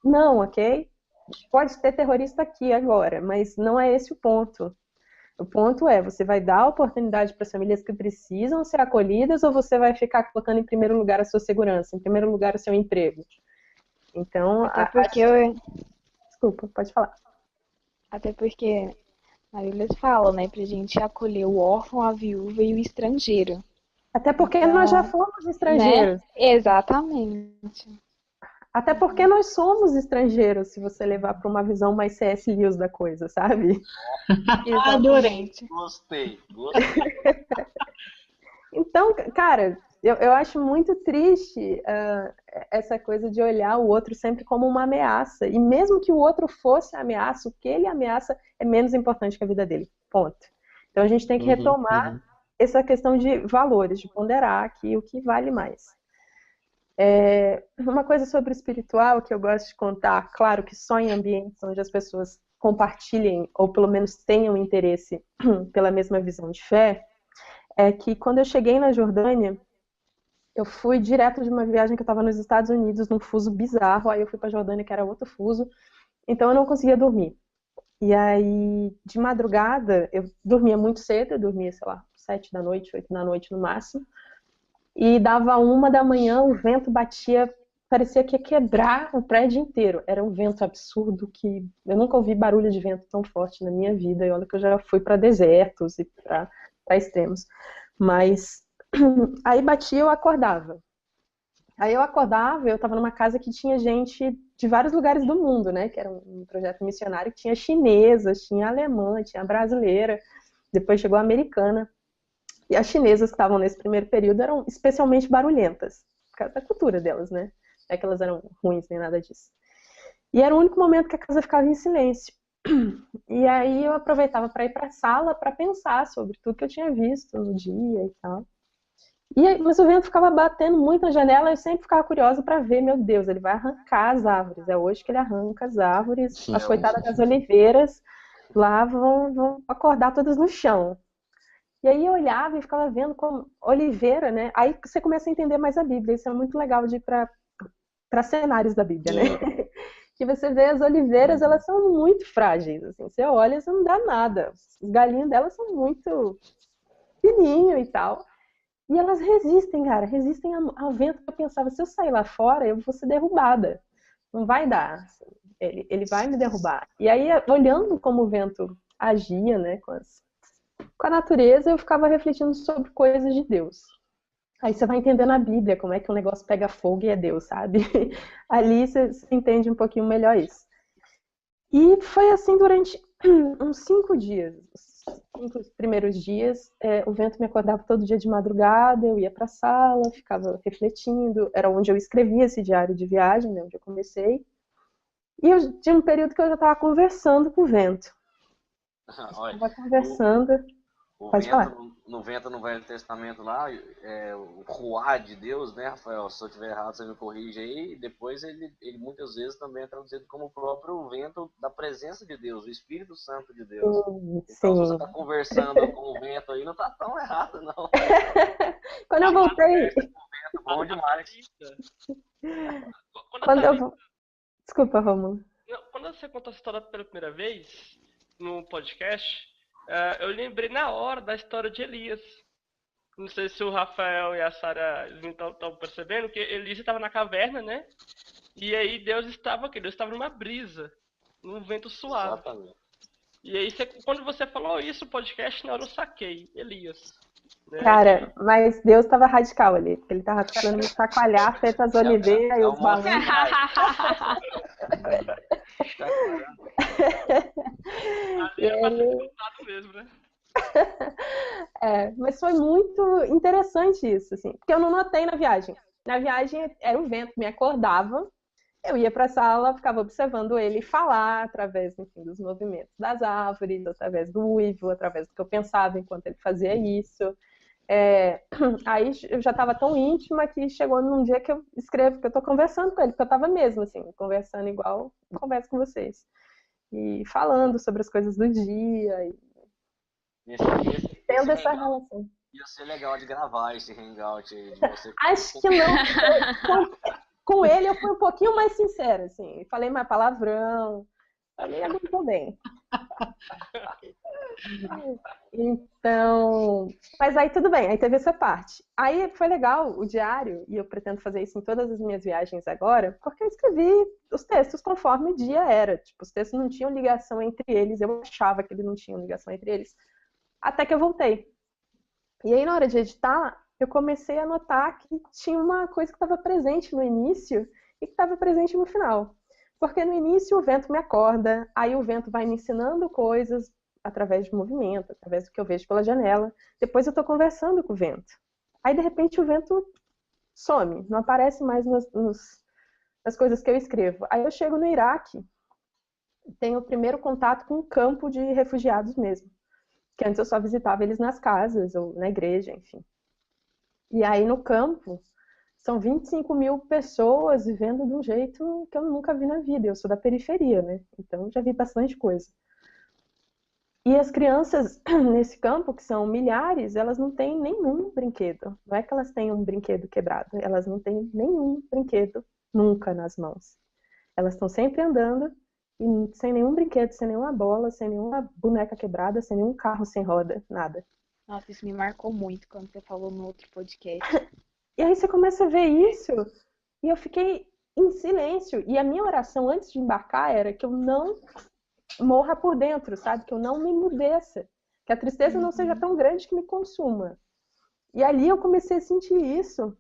Não, ok? Pode ter terrorista aqui agora, mas não é esse o ponto. O ponto é, você vai dar oportunidade para as famílias que precisam ser acolhidas ou você vai ficar colocando em primeiro lugar a sua segurança, em primeiro lugar o seu emprego? Então, Desculpa, pode falar. Até porque na Bíblia fala, né, pra gente acolher o órfão, a viúva e o estrangeiro. Até porque nós já fomos estrangeiros. Né? Exatamente. Até porque nós somos estrangeiros, se você levar para uma visão mais C.S. Lewis da coisa, sabe? Adorei. Gostei. Então, cara, eu acho muito triste essa coisa de olhar o outro sempre como uma ameaça. E mesmo que o outro fosse ameaça, o que ele ameaça é menos importante que a vida dele. Ponto. Então a gente tem que retomar essa questão de valores, de ponderar aqui o que vale mais. Uma coisa sobre o espiritual que eu gosto de contar, claro que só em ambientes onde as pessoas compartilhem ou pelo menos tenham interesse pela mesma visão de fé, é que quando eu cheguei na Jordânia, eu fui direto de uma viagem que eu estava nos Estados Unidos, num fuso bizarro, aí eu fui para a Jordânia, que era outro fuso, então eu não conseguia dormir. E aí, de madrugada, eu dormia muito cedo, eu dormia, sei lá, 7 da noite, 8 da noite no máximo, e dava 1 da manhã, o vento batia, parecia que ia quebrar o prédio inteiro. Era um vento absurdo que eu nunca ouvi barulho de vento tão forte na minha vida, e olha que eu já fui para desertos e para extremos. Mas aí batia, eu acordava. Aí eu acordava, eu estava numa casa que tinha gente de vários lugares do mundo, né? Que era um projeto missionário que tinha chinesas, tinha alemã, tinha brasileira, depois chegou a americana. E as chinesas que estavam nesse primeiro período eram especialmente barulhentas, por causa da cultura delas, né? Não é que elas eram ruins nem nada disso. E era o único momento que a casa ficava em silêncio. E aí eu aproveitava para ir para a sala para pensar sobre tudo que eu tinha visto no dia e tal. Mas o vento ficava batendo muito na janela e eu sempre ficava curiosa para ver, meu Deus, ele vai arrancar as árvores. É hoje que ele arranca as árvores, as coitadas das oliveiras lá vão acordar todas no chão. E aí eu olhava e ficava vendo como oliveira, né? Aí você começa a entender mais a Bíblia. Isso é muito legal de ir para cenários da Bíblia, né? Que você vê as oliveiras, elas são muito frágeis. Assim. Você olha e não dá nada. Os galinhos delas são muito fininhos e tal. E elas resistem, cara. Resistem ao vento. Eu pensava, se eu sair lá fora, eu vou ser derrubada. Não vai dar. Assim. Ele vai me derrubar. E aí, olhando como o vento agia, né, com a natureza, eu ficava refletindo sobre coisas de Deus. Aí você vai entender na Bíblia como é que um negócio pega fogo e é Deus, sabe? Ali você entende um pouquinho melhor isso. E foi assim durante uns 5 dias. Os 5 primeiros dias, o vento me acordava todo dia de madrugada, eu ia para a sala, ficava refletindo. Era onde eu escrevia esse diário de viagem, né, onde eu comecei. E eu tinha um período que eu já estava conversando com o vento. Estava conversando. Pode falar. No vento no Velho Testamento lá, o ruá de Deus, né, Rafael? Se eu estiver errado, você me corrige aí. Depois ele muitas vezes também é traduzido como o próprio vento da presença de Deus, o Espírito Santo de Deus. Então, se você está conversando com o vento aí, não está tão errado, não. Quando eu voltei... Bom demais. Desculpa, Rômulo. Quando você contou essa história pela primeira vez, no podcast, eu lembrei na hora da história de Elias. Não sei se o Rafael e a Sara estão percebendo que Elias estava na caverna, né? E aí Deus estava numa brisa, num vento suave. Exatamente. E aí, quando você falou isso no podcast, na hora eu saquei, Elias. Né? Cara, mas Deus estava radical ali, porque ele estava querendo me chacoalhar, feito as oliveiras e os balões. Ali é pra ser mesmo, né? Mas foi muito interessante isso, assim, porque eu não notei na viagem. Na viagem era o vento que me acordava, eu ia para a sala, ficava observando ele falar através, enfim, dos movimentos das árvores, através do uivo, através do que eu pensava enquanto ele fazia isso. Aí eu já estava tão íntima que chegou num dia que eu escrevo, que eu estou conversando com ele, porque eu estava mesmo, assim, conversando igual converso com vocês. E falando sobre as coisas do dia, e tendo essa relação. Ia ser legal de gravar esse hangout de você. Acho que não. Com ele eu fui um pouquinho mais sincera, assim. Falei mais palavrão. Falei, aguentou bem. Então, mas aí tudo bem, aí teve essa parte. Aí foi legal o diário, e eu pretendo fazer isso em todas as minhas viagens agora, porque eu escrevi os textos conforme o dia era. Tipo, os textos não tinham ligação entre eles, eu achava que eles não tinham ligação entre eles, até que eu voltei. E aí, na hora de editar, eu comecei a notar que tinha uma coisa que estava presente no início e que estava presente no final. Porque no início o vento me acorda, aí o vento vai me ensinando coisas através de movimento, através do que eu vejo pela janela. Depois eu estou conversando com o vento. Aí, de repente, o vento some, não aparece mais nas coisas que eu escrevo. Aí eu chego no Iraque, tenho o primeiro contato com um campo de refugiados mesmo. Que antes eu só visitava eles nas casas ou na igreja, enfim. E aí no campo, são 25 mil pessoas vivendo de um jeito que eu nunca vi na vida. Eu sou da periferia, né? Então já vi bastante coisa. E as crianças nesse campo, que são milhares, elas não têm nenhum brinquedo. Não é que elas tenham um brinquedo quebrado, elas não têm nenhum brinquedo nunca nas mãos. Elas estão sempre andando e sem nenhum brinquedo, sem nenhuma bola, sem nenhuma boneca quebrada, sem nenhum carro sem roda, nada. Nossa, isso me marcou muito quando você falou no outro podcast. E aí você começa a ver isso, e eu fiquei em silêncio. E a minha oração antes de embarcar era que eu não morra por dentro, sabe? Que eu não me emudeça. Que a tristeza não seja tão grande que me consuma. E ali eu comecei a sentir isso.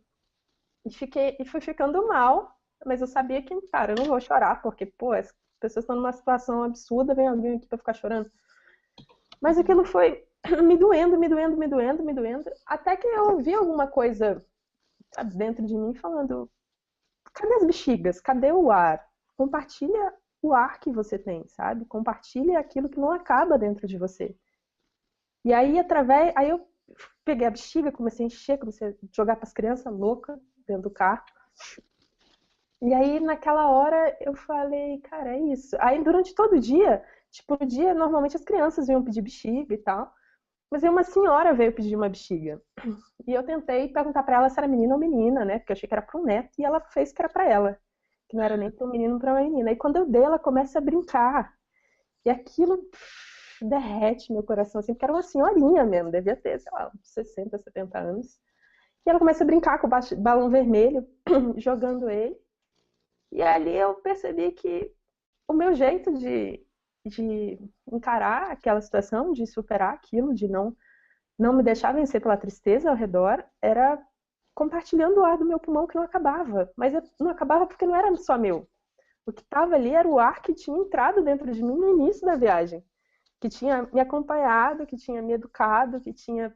E fui ficando mal. Mas eu sabia que, cara, eu não vou chorar, porque, pô, as pessoas estão numa situação absurda, vem alguém aqui pra ficar chorando. Mas aquilo foi me doendo, até que eu ouvi alguma coisa, sabe, dentro de mim falando: cadê as bexigas? Cadê o ar? Compartilha o ar que você tem, sabe? Compartilha aquilo que não acaba dentro de você. E aí, aí eu peguei a bexiga, comecei a encher, comecei a jogar para as crianças loucas dentro do carro. E aí, naquela hora, eu falei, cara, é isso. Aí, durante todo o dia, tipo, no dia, normalmente as crianças vinham pedir bexiga e tal. Mas aí uma senhora veio pedir uma bexiga. E eu tentei perguntar pra ela se era menina ou menina, né? Porque eu achei que era pro neto, e ela fez que era pra ela. Que não era nem pro menino, pra uma menina. E quando eu dei, ela começa a brincar. E aquilo derrete meu coração, assim, porque era uma senhorinha mesmo, devia ter, sei lá, 60, 70 anos. E ela começa a brincar com o balão vermelho, jogando ele. E ali eu percebi que o meu jeito de encarar aquela situação, de superar aquilo, de não me deixar vencer pela tristeza ao redor, era compartilhando o ar do meu pulmão que não acabava. Mas não acabava porque não era só meu. O que estava ali era o ar que tinha entrado dentro de mim no início da viagem, que tinha me acompanhado, que tinha me educado, que tinha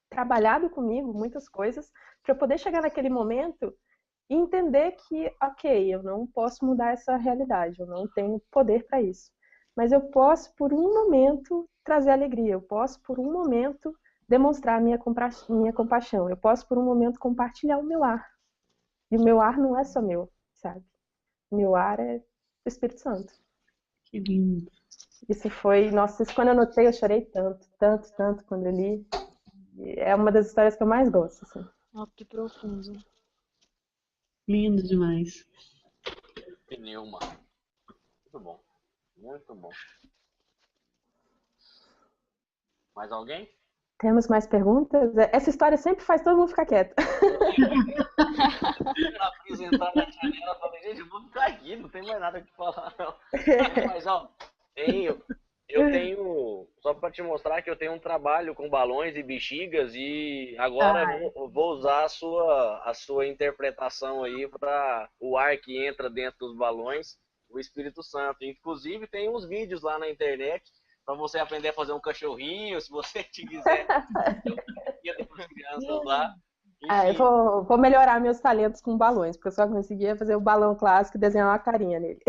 trabalhado comigo muitas coisas, para eu poder chegar naquele momento e entender que, ok, eu não posso mudar essa realidade, eu não tenho poder para isso. Mas eu posso, por um momento, trazer alegria. Eu posso, por um momento, demonstrar minha compaixão. Eu posso, por um momento, compartilhar o meu ar. E o meu ar não é só meu, sabe? O meu ar é do Espírito Santo. Que lindo. Isso foi... Nossa, isso quando eu anotei, eu chorei tanto quando eu li. É uma das histórias que eu mais gosto, assim. Nossa, que profundo. Lindo demais. Pneuma. Muito bom. Muito bom. Mais alguém? Temos mais perguntas? Essa história sempre faz todo mundo ficar quieto. Eu apresentar na janela, falei, gente, eu vou ficar aqui, não tem mais nada que falar, não. Mas, ó, eu tenho, só para te mostrar que eu tenho um trabalho com balões e bexigas e agora eu vou usar a sua interpretação aí para o ar que entra dentro dos balões, o Espírito Santo. Inclusive tem uns vídeos lá na internet para você aprender a fazer um cachorrinho, se você te quiser. Eu tenho as crianças lá. Eu Enfim, vou melhorar meus talentos com balões, porque eu só conseguia fazer o balão clássico e desenhar uma carinha nele.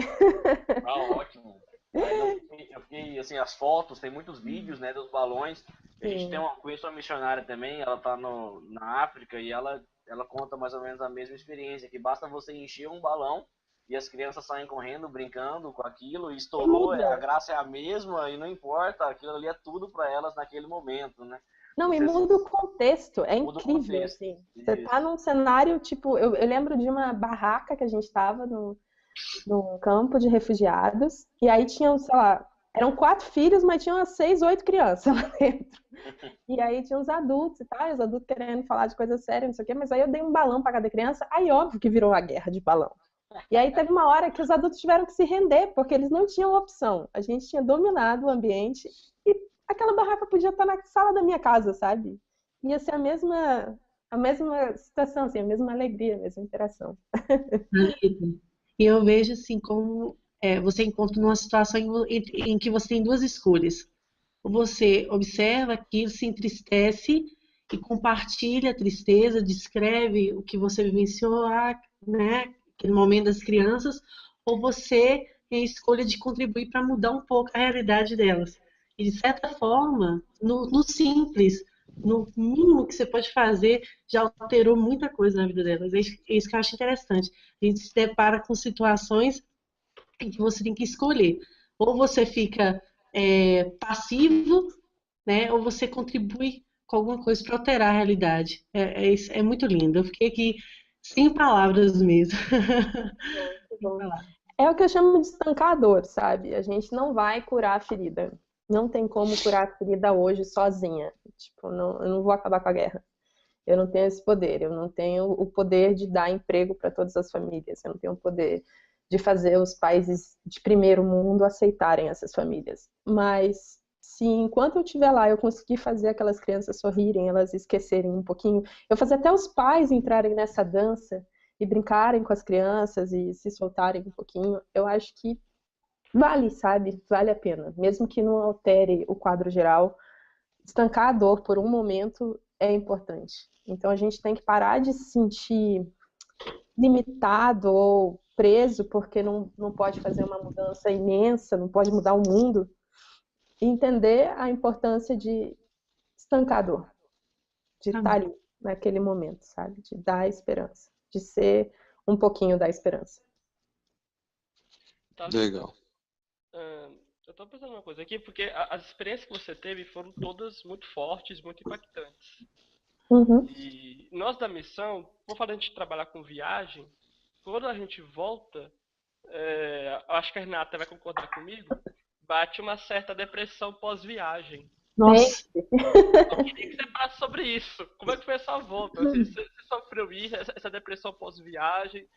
tá ótimo. Mas eu fiquei, assim, as fotos, tem muitos vídeos, né, dos balões. A gente Sim. conheço uma missionária também, ela tá na África e ela conta mais ou menos a mesma experiência, que basta você encher um balão e as crianças saem correndo, brincando com aquilo, e E estourou, a muda. graça é a mesma e não importa, aquilo ali é tudo para elas naquele momento, né? Não, e Você muda o contexto, é muda o incrível, contexto. assim. Você tá Isso. num cenário, tipo, eu lembro de uma barraca que a gente tava num campo de refugiados, e aí tinham, sei lá, eram 4 filhos, mas tinham umas 6, 8 crianças lá dentro. E aí tinha uns adultos e tal, e os adultos querendo falar de coisa séria, não sei o quê, mas aí eu dei um balão para cada criança, aí óbvio que virou uma guerra de balão. E aí teve uma hora que os adultos tiveram que se render, porque eles não tinham opção. A gente tinha dominado o ambiente e aquela barraca podia estar na sala da minha casa, sabe? Ia ser a mesma situação, assim, a mesma alegria, a mesma interação. Anitta. E eu vejo assim como você encontra numa situação em que você tem duas escolhas. Ou você observa aquilo, se entristece e compartilha a tristeza, descreve o que você vivenciou lá, né, aquele momento das crianças, ou você tem a escolha de contribuir para mudar um pouco a realidade delas. E de certa forma, no simples, no mínimo que você pode fazer, já alterou muita coisa na vida delas. É isso que eu acho interessante. A gente se depara com situações em que você tem que escolher. Ou você fica passivo, né? Ou você contribui com alguma coisa para alterar a realidade. É muito lindo. Eu fiquei aqui sem palavras mesmo. Muito Sem bom. palavras. É o que eu chamo de estancador, sabe? A gente não vai curar a ferida. Não tem como curar a ferida hoje sozinha. Tipo, não, eu não vou acabar com a guerra. Eu não tenho esse poder. Eu não tenho o poder de dar emprego para todas as famílias. Eu não tenho o poder de fazer os países de primeiro mundo aceitarem essas famílias. Mas se enquanto eu estiver lá eu conseguir fazer aquelas crianças sorrirem, elas esquecerem um pouquinho, eu fazer até os pais entrarem nessa dança e brincarem com as crianças e se soltarem um pouquinho, eu acho que vale, sabe? Vale a pena. Mesmo que não altere o quadro geral, estancar a dor por um momento é importante. Então a gente tem que parar de se sentir limitado ou preso porque não pode fazer uma mudança imensa, não pode mudar o mundo, e entender a importância de estancar a dor, de estar ali naquele momento, sabe? De dar esperança, de ser um pouquinho da esperança. Thalita, Legal. eu tô pensando uma coisa aqui, porque as experiências que você teve foram todas muito fortes, muito impactantes. Uhum. E nós da missão, por falar de a gente trabalhar com viagem, quando a gente volta, eu acho que a Renata vai concordar comigo, bate uma certa depressão pós-viagem. Nossa, Eu queria que você falasse sobre isso. Como é que foi essa volta? Você sofreu isso, essa depressão pós-viagem?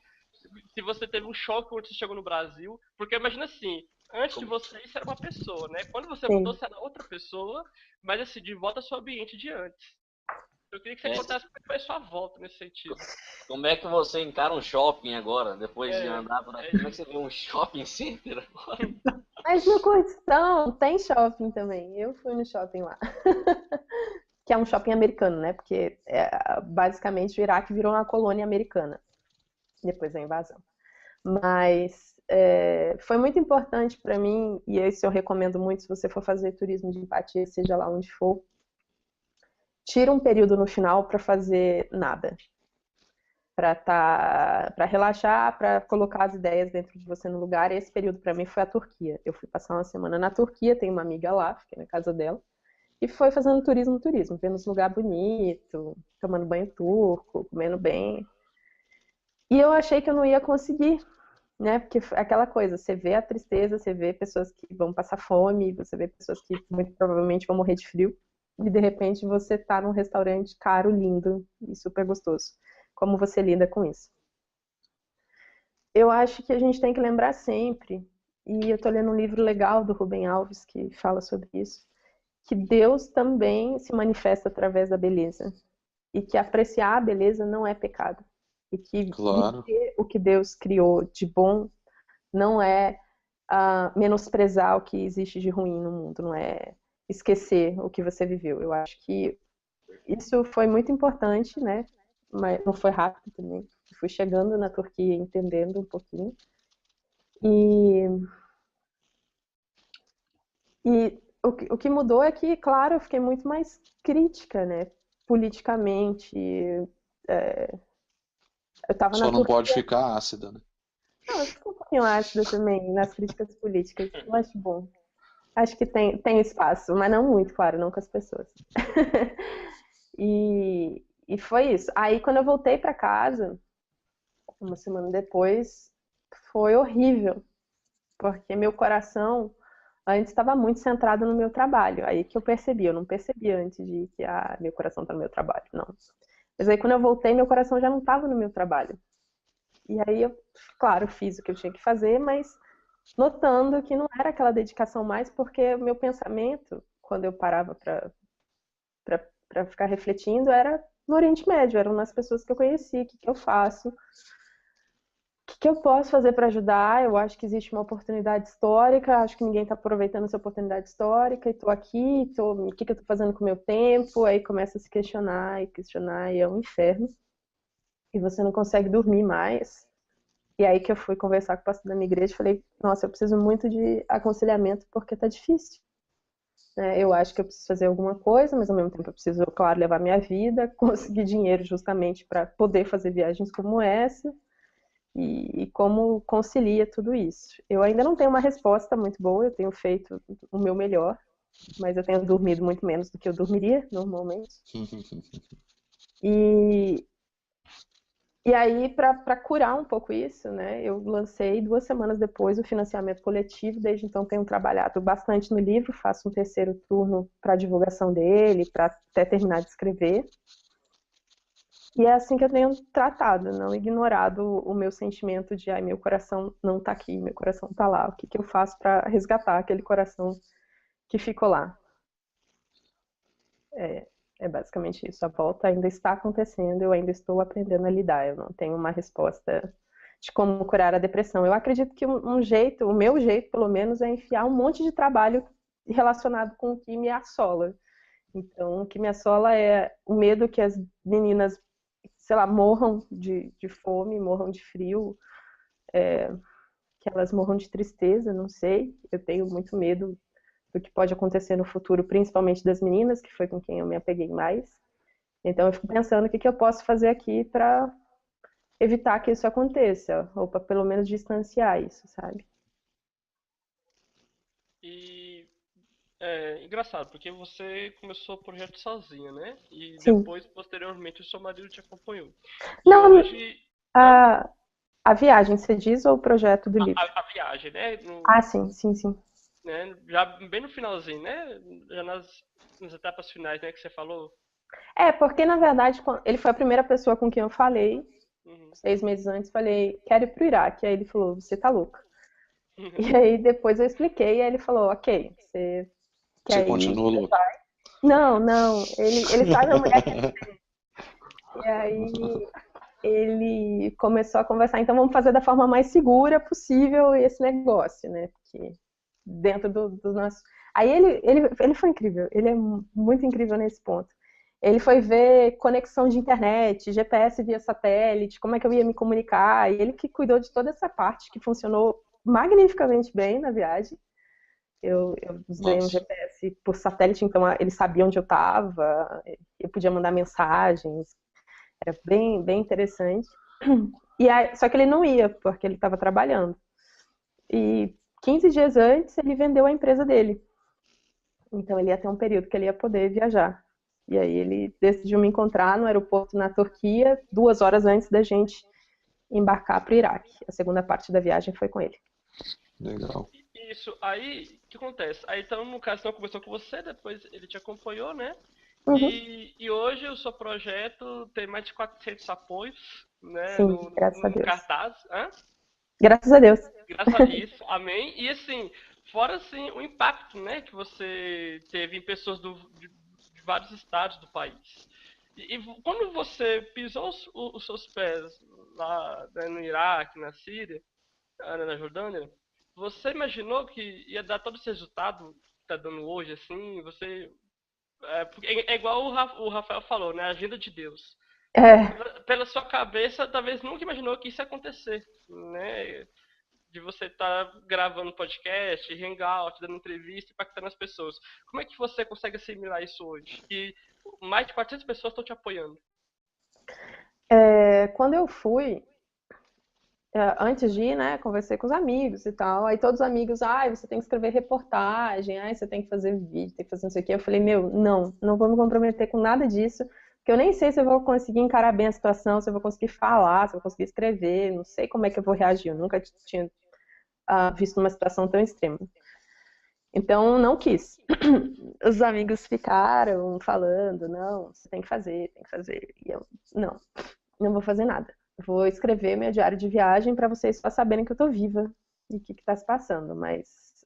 Se você teve um choque quando você chegou no Brasil? Porque imagina assim, antes de você ir, você era uma pessoa, né? Quando você voltou, Sim. você era outra pessoa, mas assim, de volta ao seu ambiente de antes. Eu queria que você É, contasse como foi a sua volta nesse sentido. como é que você encara um shopping agora, depois de É, andar por aqui? é Como é que você vê um shopping center agora? Mas no Kurdistão tem shopping também. Eu fui no shopping lá. Que é um shopping americano, né? Porque basicamente o Iraque virou uma colônia americana depois da invasão. Mas foi muito importante para mim, e esse eu recomendo muito se você for fazer turismo de empatia, seja lá onde for. Tira um período no final para fazer nada. Para relaxar, para colocar as ideias dentro de você no lugar. E esse período para mim foi a Turquia. Eu fui passar uma semana na Turquia, tenho uma amiga lá, fiquei na casa dela. E foi fazendo turismo, vendo os lugares bonitos, tomando banho turco, comendo bem. E eu achei que eu não ia conseguir, né? Porque aquela coisa, você vê a tristeza, você vê pessoas que vão passar fome, você vê pessoas que muito provavelmente vão morrer de frio, e de repente você tá num restaurante caro, lindo e super gostoso. Como você lida com isso? Eu acho que a gente tem que lembrar sempre, e eu tô lendo um livro legal do Rubem Alves que fala sobre isso, que Deus também se manifesta através da beleza. E que apreciar a beleza não é pecado. E que Claro. viver o que Deus criou de bom não é menosprezar o que existe de ruim no mundo, não é esquecer o que você viveu. Eu acho que isso foi muito importante, né? Mas não foi rápido também. Eu fui chegando na Turquia, entendendo um pouquinho. E o que mudou é que, claro, eu fiquei muito mais crítica, né? Politicamente. Eu estava na Só não Turquia. pode ficar ácida, né? Não, eu fico um pouquinho ácida também nas críticas políticas. Eu acho bom. Acho que tem espaço, mas não muito, claro, não com as pessoas. E foi isso. Aí, quando eu voltei para casa, uma semana depois, foi horrível, porque meu coração antes estava muito centrado no meu trabalho. Aí que eu percebi, eu não percebi antes de que meu coração está no meu trabalho, não. Mas aí, quando eu voltei, meu coração já não estava no meu trabalho. E aí, eu, claro, fiz o que eu tinha que fazer, mas notando que não era aquela dedicação mais, porque o meu pensamento, quando eu parava para ficar refletindo, era no Oriente Médio, eram nas pessoas que eu conheci, o que eu faço, o que eu posso fazer para ajudar. Eu acho que existe uma oportunidade histórica, acho que ninguém está aproveitando essa oportunidade histórica, e estou aqui, o que eu estou fazendo com o meu tempo? Aí começa a se questionar, e é um inferno. E você não consegue dormir mais. E aí que eu fui conversar com o pastor da minha igreja e falei, nossa, eu preciso muito de aconselhamento porque tá difícil. Eu acho que eu preciso fazer alguma coisa, mas ao mesmo tempo eu preciso, claro, levar minha vida, conseguir dinheiro justamente para poder fazer viagens como essa e como concilia tudo isso. Eu ainda não tenho uma resposta muito boa, eu tenho feito o meu melhor, mas eu tenho dormido muito menos do que eu dormiria normalmente. E aí, para curar um pouco isso, né, eu lancei 2 semanas depois o financiamento coletivo. Desde então tenho trabalhado bastante no livro, faço um terceiro turno para divulgação dele, para até terminar de escrever. E é assim que eu tenho tratado, não ignorado o meu sentimento de, ai, meu coração não está aqui, meu coração está lá. O que eu faço para resgatar aquele coração que ficou lá? É basicamente isso. A volta ainda está acontecendo, eu ainda estou aprendendo a lidar. Eu não tenho uma resposta de como curar a depressão. Eu acredito que um jeito, o meu jeito, pelo menos, é enfiar um monte de trabalho relacionado com o que me assola. Então, o que me assola é o medo que as meninas, sei lá, morram de fome, morram de frio, que elas morram de tristeza, não sei. Eu tenho muito medo do que pode acontecer no futuro, principalmente das meninas, que foi com quem eu me apeguei mais. Então eu fico pensando o que eu posso fazer aqui para evitar que isso aconteça, ou para pelo menos distanciar isso, sabe? E é engraçado, porque você começou o projeto sozinha, né? E Sim. depois, posteriormente, o seu marido te acompanhou. E Não, hoje. a viagem, você diz, ou o projeto do livro? A viagem, né? Ah, sim, sim, sim. Né? Já bem no finalzinho, né? Já nas etapas finais, né? Que você falou. Porque na verdade ele foi a primeira pessoa com quem eu falei. 6 meses antes, falei, quero ir pro Iraque. Aí ele falou, você tá louca. E aí depois eu expliquei, e aí ele falou, ok, você quer Você ir? continua Você louco. vai? Não, ele sabe a mulher que ele tem. E aí ele começou a conversar, então vamos fazer da forma mais segura possível esse negócio, né? Porque dentro do nosso. Aí ele foi incrível, ele é muito incrível nesse ponto. Ele foi ver conexão de internet, GPS via satélite, como é que eu ia me comunicar, e ele que cuidou de toda essa parte que funcionou magnificamente bem na viagem. Eu usei um GPS por satélite, então ele sabia onde eu estava, eu podia mandar mensagens, era bem, bem interessante. E aí, só que ele não ia, porque ele estava trabalhando. E 15 dias antes, ele vendeu a empresa dele. Então, ele ia ter um período que ele ia poder viajar. E aí, ele decidiu me encontrar no aeroporto na Turquia, 2 horas antes da gente embarcar para o Iraque. A segunda parte da viagem foi com ele. Legal. Isso, aí, o que acontece? Aí, então, no caso, então, conversou com você, depois ele te acompanhou, né? Uhum. E hoje o seu projeto tem mais de 400 apoios, né? Sim, graças a No Deus. cartaz. Hã? Graças a Deus. Graças a isso, amém. E assim, fora assim, o impacto, né, que você teve em pessoas de vários estados do país. E quando você pisou os seus pés lá, né, no Iraque, na Síria, na Jordânia, você imaginou que ia dar todo esse resultado que tá dando hoje, assim? Você. Porque é igual o Rafael falou, né? A agenda de Deus. É, Pela sua cabeça, talvez nunca imaginou que isso ia acontecer, né? De você estar gravando podcast, hangout, dando entrevista, impactando as pessoas. Como é que você consegue assimilar isso hoje? Que mais de 400 pessoas estão te apoiando. quando eu fui, antes de ir, né, conversei com os amigos e tal. Aí todos os amigos, você tem que escrever reportagem, você tem que fazer vídeo, tem que fazer não sei o quê. Eu falei, meu, não vou me comprometer com nada disso, porque eu nem sei se eu vou conseguir encarar bem a situação, se eu vou conseguir falar, se eu vou conseguir escrever, não sei como é que eu vou reagir. Eu nunca tinha visto uma situação tão extrema. Então, não quis. Os amigos ficaram falando, não, você tem que fazer, tem que fazer. E eu, não vou fazer nada. Vou escrever meu diário de viagem para vocês só saberem que eu tô viva e o que está se passando, mas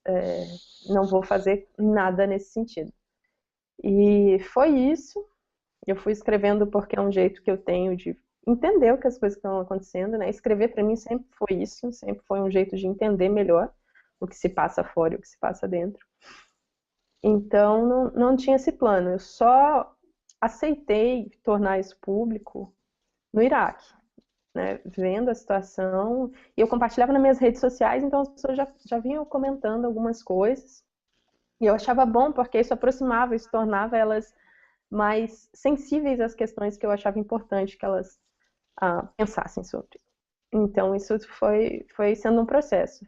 não vou fazer nada nesse sentido. E foi isso. Eu fui escrevendo porque é um jeito que eu tenho de entender o que as coisas estão acontecendo, né? Escrever para mim sempre foi isso, sempre foi um jeito de entender melhor o que se passa fora e o que se passa dentro. Então, não tinha esse plano. Eu só aceitei tornar isso público no Iraque, né? Vendo a situação. E eu compartilhava nas minhas redes sociais, então as pessoas já vinham comentando algumas coisas. E eu achava bom, porque isso aproximava, isso tornava elas mais sensíveis às questões que eu achava importante que elas pensassem sobre. Então, isso foi sendo um processo.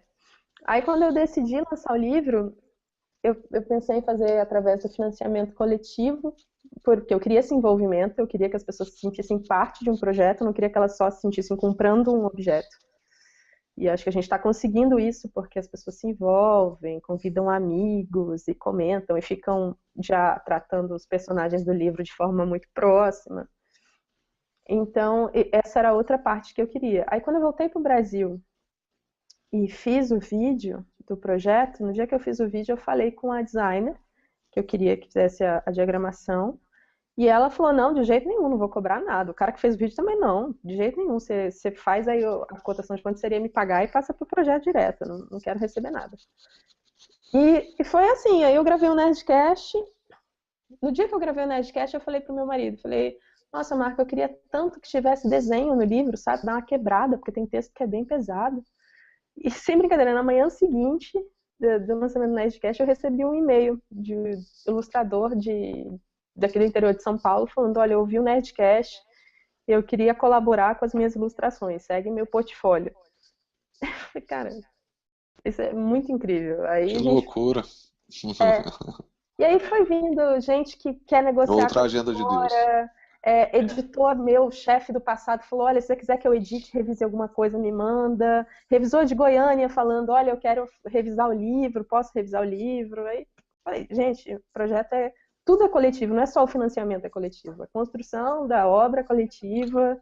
Aí, quando eu decidi lançar o livro, eu pensei em fazer através do financiamento coletivo, porque eu queria esse envolvimento, eu queria que as pessoas se sentissem parte de um projeto, eu não queria que elas só se sentissem comprando um objeto. E acho que a gente está conseguindo isso porque as pessoas se envolvem, convidam amigos e comentam e ficam já tratando os personagens do livro de forma muito próxima. Então, essa era a outra parte que eu queria. Aí, quando eu voltei para o Brasil e fiz o vídeo do projeto, no dia que eu fiz o vídeo, eu falei com a designer, que eu queria que fizesse a diagramação, e ela falou, não, de jeito nenhum, não vou cobrar nada. O cara que fez o vídeo também não, de jeito nenhum. Você faz aí a cotação de quanto seria me pagar e passa para o projeto direto, não quero receber nada. E foi assim, aí eu gravei o Nerdcast. No dia que eu gravei o Nerdcast, eu falei pro meu marido, falei, nossa, Marco, eu queria tanto que tivesse desenho no livro, sabe? Dar uma quebrada, porque tem texto que é bem pesado. E sem brincadeira, na manhã seguinte do lançamento do Nerdcast, eu recebi um e-mail de ilustrador daqui do interior de São Paulo, falando, olha, eu ouvi o Nerdcast, eu queria colaborar com as minhas ilustrações, segue meu portfólio. Cara, isso é muito incrível. Aí, Que loucura. E aí foi vindo gente que quer negociar Outra agenda de Deus. editor meu, chefe do passado, falou, olha, se você quiser que eu edite, revise alguma coisa, me manda. Revisor de Goiânia falando, olha, eu quero revisar o livro, posso revisar o livro? Aí falei, gente, o projeto tudo é coletivo, não é só o financiamento é coletivo, a construção da obra é coletiva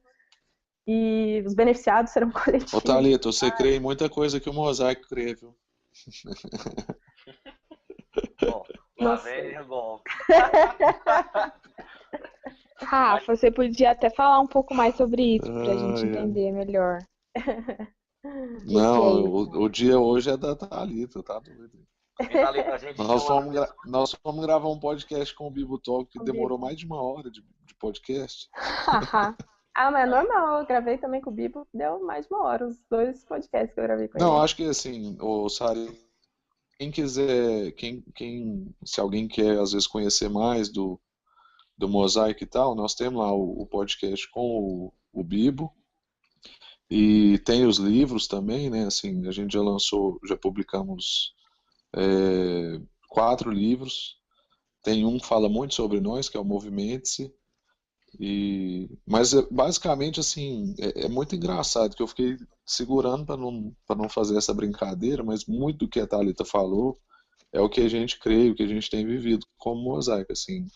e os beneficiados serão coletivos. Ô, Thalita, você crê em muita coisa que o Mosaico crê, viu? Bom, lá vem o golpe. Rafa, você podia até falar um pouco mais sobre isso, pra gente entender melhor. Não, o dia hoje é da Thalita, tá doido. Nós fomos gravar um podcast com o Bibo Talk que demorou mais de 1 hora de podcast. Mas é normal, eu gravei também com o Bibo, deu mais de 1 hora, os 2 podcasts que eu gravei com ele. Não, acho que assim, o Sari, quem quiser, se alguém quer às vezes conhecer mais do Mosaico e tal, nós temos lá o podcast com o Bibo e tem os livros também, né? Assim, a gente já publicamos 4 livros. Tem um que fala muito sobre nós, que é o Movimente-se. Mas basicamente assim, é muito engraçado que eu fiquei segurando para não fazer essa brincadeira, mas muito do que a Thalita falou é o que a gente crê, o que a gente tem vivido como Mosaico, assim,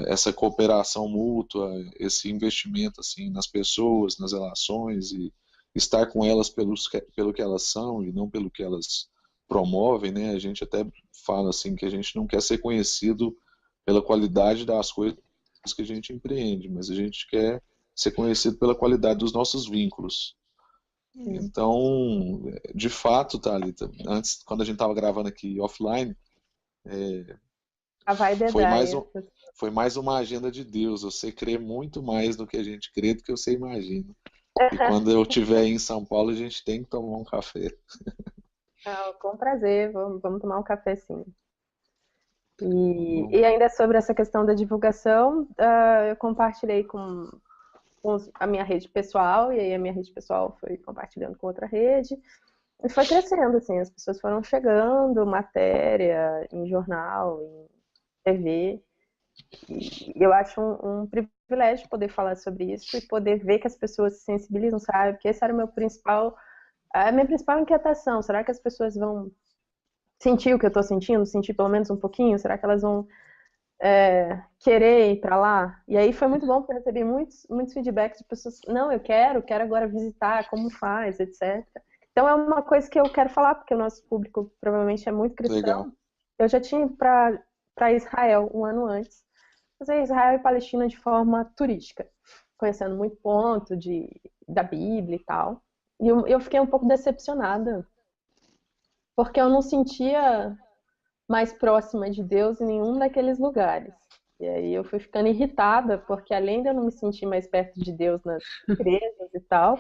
essa cooperação mútua, esse investimento assim nas pessoas, nas relações e estar com elas pelo que elas são e não pelo que elas promovem, né? A gente até fala assim que a gente não quer ser conhecido pela qualidade das coisas que a gente empreende, mas a gente quer ser conhecido pela qualidade dos nossos vínculos. Então, de fato, Thalita, antes, quando a gente estava gravando aqui offline, A vibe é foi mais dar. foi mais uma agenda de Deus. Você crê muito mais no que a gente crê do que você imagina. E quando eu estiver em São Paulo, a gente tem que tomar um café. Com prazer, vamos tomar um café sim. E ainda sobre essa questão da divulgação, eu compartilhei com a minha rede pessoal, e aí a minha rede pessoal foi compartilhando com outra rede, e foi crescendo, assim, as pessoas foram chegando, matéria em jornal, em TV, e eu acho um privilégio poder falar sobre isso e poder ver que as pessoas se sensibilizam, sabe? Porque esse era a minha principal inquietação. Será que as pessoas vão sentir o que eu estou sentindo? Sentir pelo menos um pouquinho? Será que elas vão querer ir para lá? E aí foi muito bom porque eu recebi muitos feedbacks de pessoas, não, eu quero agora visitar, como faz, etc. Então é uma coisa que eu quero falar, porque o nosso público provavelmente é muito cristão. Legal. Eu já tinha ido para Israel um ano antes, fazer Israel e Palestina de forma turística, conhecendo muito ponto da Bíblia e tal. E eu fiquei um pouco decepcionada, porque eu não sentia mais próxima de Deus em nenhum daqueles lugares. E aí eu fui ficando irritada, porque além de eu não me sentir mais perto de Deus nas igrejas e tal,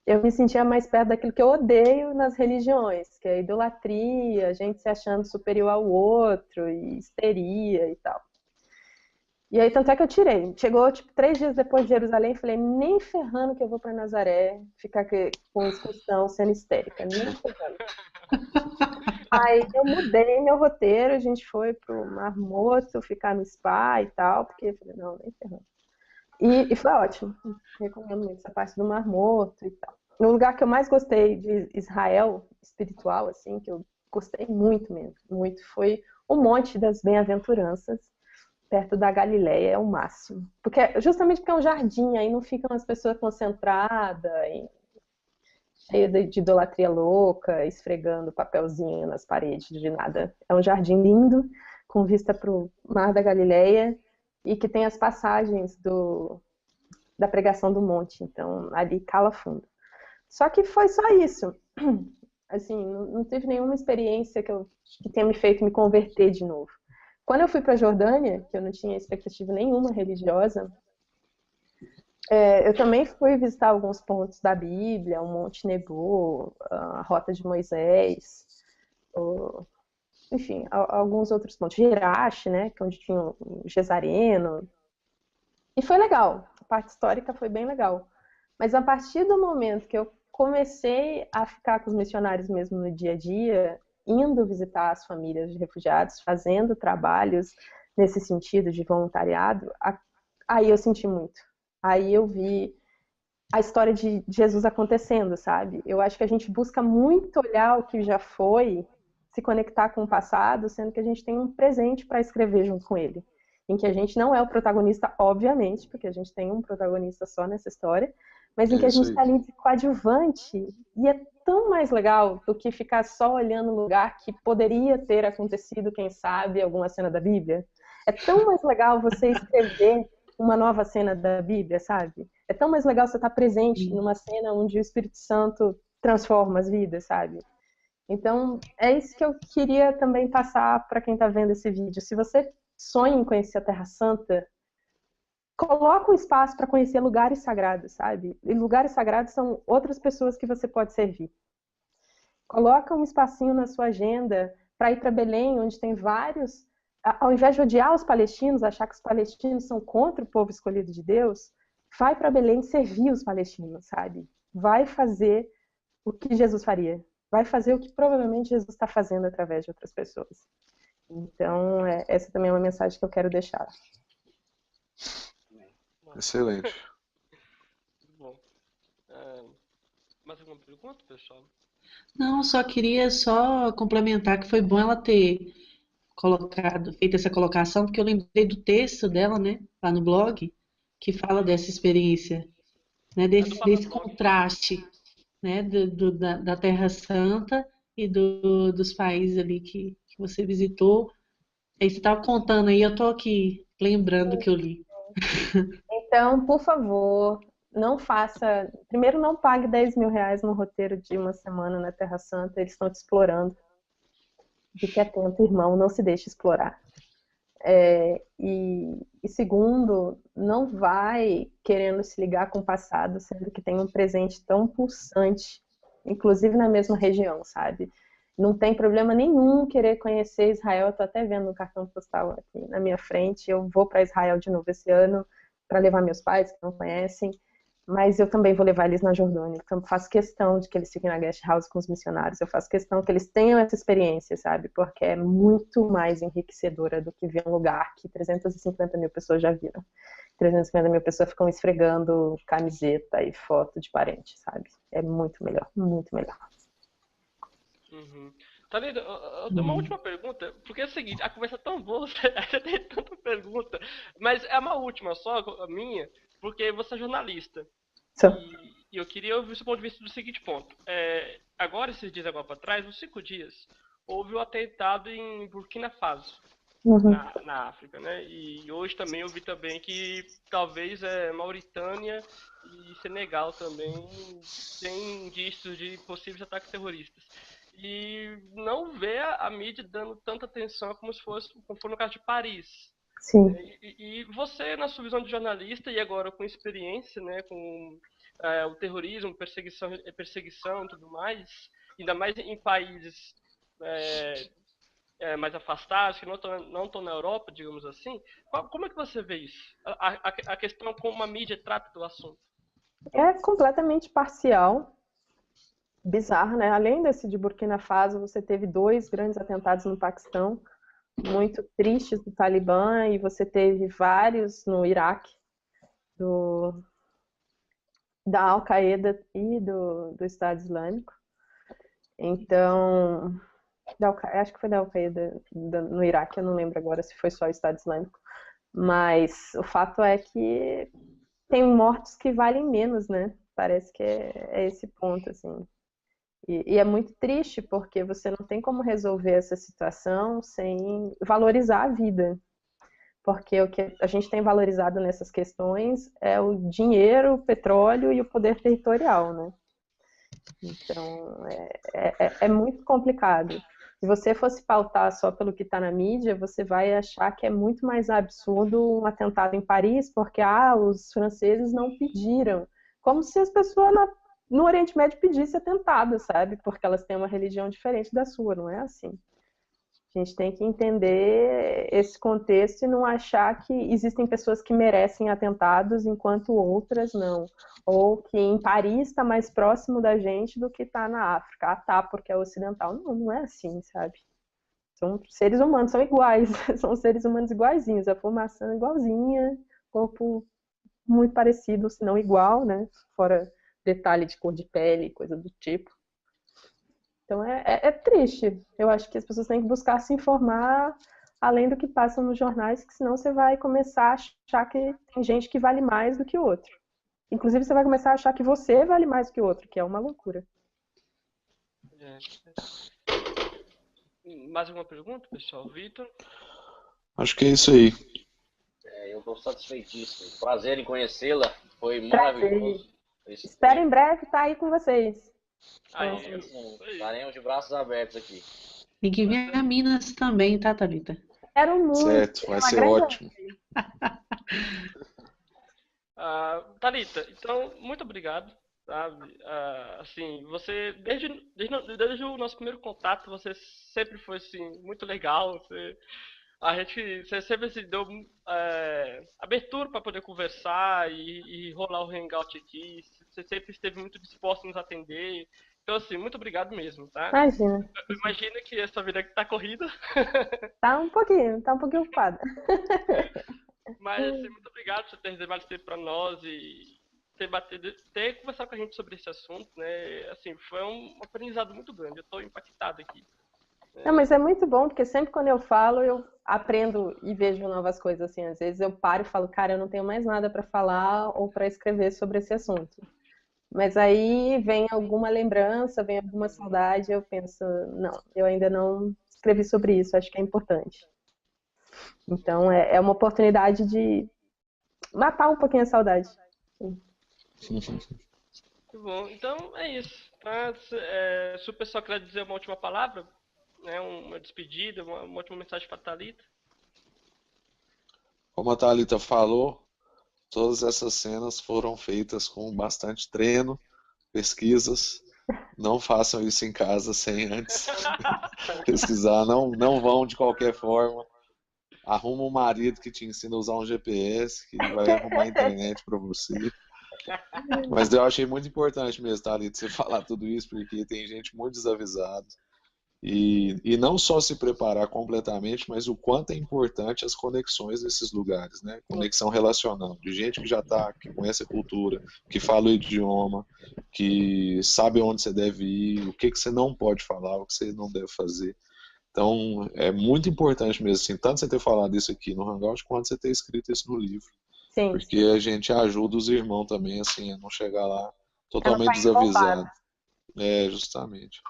eu me sentia mais perto daquilo que eu odeio nas religiões, que é a idolatria, a gente se achando superior ao outro, e histeria e tal. E aí, tanto é que eu tirei. Chegou, 3 dias depois de Jerusalém, falei, nem ferrando que eu vou para Nazaré, ficar com excursão sendo histérica, nem ferrando. Aí eu mudei meu roteiro, a gente foi pro Mar Morto, ficar no spa e tal, porque eu falei, não, nem ferrando. E foi ótimo, recomendo muito essa parte do Mar Morto e tal. O lugar que eu mais gostei de Israel, espiritual, assim, que eu gostei muito mesmo, muito, foi o Monte das Bem-aventuranças, perto da Galileia, é o máximo. Justamente porque é um jardim, aí não ficam as pessoas concentradas, cheia de idolatria louca, esfregando papelzinho nas paredes de nada. É um jardim lindo, com vista para o Mar da Galileia, e que tem as passagens da pregação do monte, então ali cala fundo. Só que foi só isso. Assim, não teve nenhuma experiência que tenha me feito me converter de novo. Quando eu fui para a Jordânia, que eu não tinha expectativa nenhuma religiosa, eu também fui visitar alguns pontos da Bíblia, o Monte Nebo, a Rota de Moisés, enfim, alguns outros pontos. Jerash, né, que é onde tinha o Gesareno. E foi legal, a parte histórica foi bem legal. Mas a partir do momento que eu comecei a ficar com os missionários mesmo no dia a dia, indo visitar as famílias de refugiados, fazendo trabalhos nesse sentido de voluntariado, aí eu senti muito. Aí eu vi a história de Jesus acontecendo, sabe? Eu acho que a gente busca muito olhar o que já foi, se conectar com o passado, sendo que a gente tem um presente para escrever junto com ele. Em que a gente não é o protagonista, obviamente, porque a gente tem um protagonista só nessa história, mas em que a gente está ali de coadjuvante, e é tão mais legal do que ficar só olhando um lugar que poderia ter acontecido, quem sabe, alguma cena da Bíblia. É tão mais legal você escrever uma nova cena da Bíblia, sabe? É tão mais legal você estar presente numa cena onde o Espírito Santo transforma as vidas, sabe? Então, é isso que eu queria também passar para quem está vendo esse vídeo. Se você sonha em conhecer a Terra Santa, coloca um espaço para conhecer lugares sagrados, sabe? E lugares sagrados são outras pessoas que você pode servir. Coloca um espacinho na sua agenda para ir para Belém, onde tem vários... Ao invés de odiar os palestinos, achar que os palestinos são contra o povo escolhido de Deus, vai para Belém servir os palestinos, sabe? Vai fazer o que Jesus faria. Vai fazer o que provavelmente Jesus está fazendo através de outras pessoas. Então, essa também é uma mensagem que eu quero deixar. Excelente. Bom. Mais alguma pergunta, pessoal? Não, só queria complementar que foi bom ela ter feito essa colocação, porque eu lembrei do texto dela, né, lá no blog, que fala dessa experiência, né, desse contraste, né, da Terra Santa e dos países ali que você visitou. Aí você estava contando aí, eu tô aqui lembrando que eu li. Então, por favor, não faça... Primeiro, não pague 10 mil reais no roteiro de uma semana na Terra Santa, eles estão te explorando. Fique atento, irmão, não se deixe explorar. E segundo, não vai querendo se ligar com o passado, sendo que tem um presente tão pulsante, inclusive na mesma região, sabe? Não tem problema nenhum querer conhecer Israel. Eu tô até vendo no cartão postal aqui na minha frente. Eu vou para Israel de novo esse ano para levar meus pais, que não conhecem, mas eu também vou levar eles na Jordânia. Então, faço questão de que eles fiquem na guest house com os missionários. Eu faço questão que eles tenham essa experiência, sabe? Porque é muito mais enriquecedora do que ver um lugar que 350 mil pessoas já viram. 350 mil pessoas ficam esfregando camiseta e foto de parente, sabe? É muito melhor, muito melhor. Uhum. Thalita, eu tenho uma última pergunta, porque é o seguinte, a conversa é tão boa, você tem tanta pergunta, mas é uma última só, a minha, porque você é jornalista. E eu queria ouvir o seu ponto de vista do seguinte ponto. Agora, esses dias agora para trás, uns 5 dias, houve o atentado em Burkina Faso, na África, né? E hoje também eu vi também que talvez Mauritânia e Senegal também tem indícios de possíveis ataques terroristas. E não vê a mídia dando tanta atenção como foi no caso de Paris. Sim. E você, na sua visão de jornalista, e agora com experiência, né, com o terrorismo, perseguição e tudo mais, ainda mais em países mais afastados, que não estão na Europa, digamos assim, como é que você vê isso? A questão como a mídia trata do assunto? É completamente parcial. Bizarro, né? Além desse de Burkina Faso, você teve 2 grandes atentados no Paquistão, muito tristes do Talibã, e você teve vários no Iraque, da Al-Qaeda e do Estado Islâmico. Então, acho que foi da Al-Qaeda no Iraque, eu não lembro agora se foi só o Estado Islâmico, mas o fato é que tem mortos que valem menos, né? Parece que é esse ponto, assim. E é muito triste, porque você não tem como resolver essa situação sem valorizar a vida. Porque o que a gente tem valorizado nessas questões é o dinheiro, o petróleo e o poder territorial, né? Então, é muito complicado. Se você fosse pautar só pelo que está na mídia, você vai achar que é muito mais absurdo um atentado em Paris, porque os franceses não pediram. Como se as pessoas no Oriente Médio pedissem atentado, sabe? Porque elas têm uma religião diferente da sua, não é assim. A gente tem que entender esse contexto e não achar que existem pessoas que merecem atentados enquanto outras não. Ou que em Paris está mais próximo da gente do que está na África. Tá, porque é ocidental. Não é assim, sabe? São seres humanos, são iguais. São seres humanos iguaizinhos. A formação é igualzinha, corpo muito parecido, se não igual, né? Fora detalhe de cor de pele, coisa do tipo. Então é triste. Eu acho que as pessoas têm que buscar se informar além do que passa nos jornais, que senão você vai começar a achar que tem gente que vale mais do que o outro. Inclusive você vai começar a achar que você vale mais do que o outro, que é uma loucura. Mais alguma pergunta, pessoal? Vitor? Acho que é isso aí. Eu estou satisfeitíssimo. Prazer em conhecê-la. Foi maravilhoso. Espero em breve estar aí com vocês. Estaremos de braços abertos aqui. Tem que vir a Minas também, tá, Thalita? Quero muito. Certo, vai ser ótimo. Thalita, então, muito obrigado. Sabe? Assim, você, desde o nosso primeiro contato, você sempre foi assim, muito legal. Você sempre se deu abertura para poder conversar e rolar o hangout aqui. Você sempre esteve muito disposto a nos atender. Então, assim, muito obrigado mesmo, tá? Imagina. Imagina que essa vida aqui tá corrida. Tá um pouquinho ocupada. Mas, assim, muito obrigado por você ter reservado esse tempo para nós e ter conversado com a gente sobre esse assunto, né? Assim, foi um aprendizado muito grande. Eu tô impactado aqui. Não, mas é muito bom, porque sempre quando eu falo, eu aprendo e vejo novas coisas, assim. Às vezes eu paro e falo, cara, eu não tenho mais nada para falar ou para escrever sobre esse assunto. Mas aí vem alguma lembrança, vem alguma saudade, eu penso, não, eu ainda não escrevi sobre isso, acho que é importante. Então é uma oportunidade de matar um pouquinho a saudade. Muito bom. Então é isso. Tá? Se o pessoal quiser dizer uma última palavra, né, uma despedida, uma última mensagem para Thalita. Como a Thalita falou, todas essas cenas foram feitas com bastante treino, pesquisas. Não façam isso em casa sem antes pesquisar. Não vão de qualquer forma. Arruma um marido que te ensina a usar um GPS, que vai arrumar a internet para você. Mas eu achei muito importante mesmo, Thalita, você falar tudo isso, porque tem gente muito desavisada. E não só se preparar completamente, mas o quanto é importante as conexões desses lugares, né? Conexão relacional, de gente que já está, que conhece a cultura, que fala o idioma, que sabe onde você deve ir, o que que você não pode falar, o que você não deve fazer. Então, é muito importante mesmo, assim, tanto você ter falado isso aqui no Hangout, quanto você ter escrito isso no livro. Sim, Porque a gente ajuda os irmãos também, assim, a não chegar lá a não totalmente sair roubado. desavisado. É, justamente.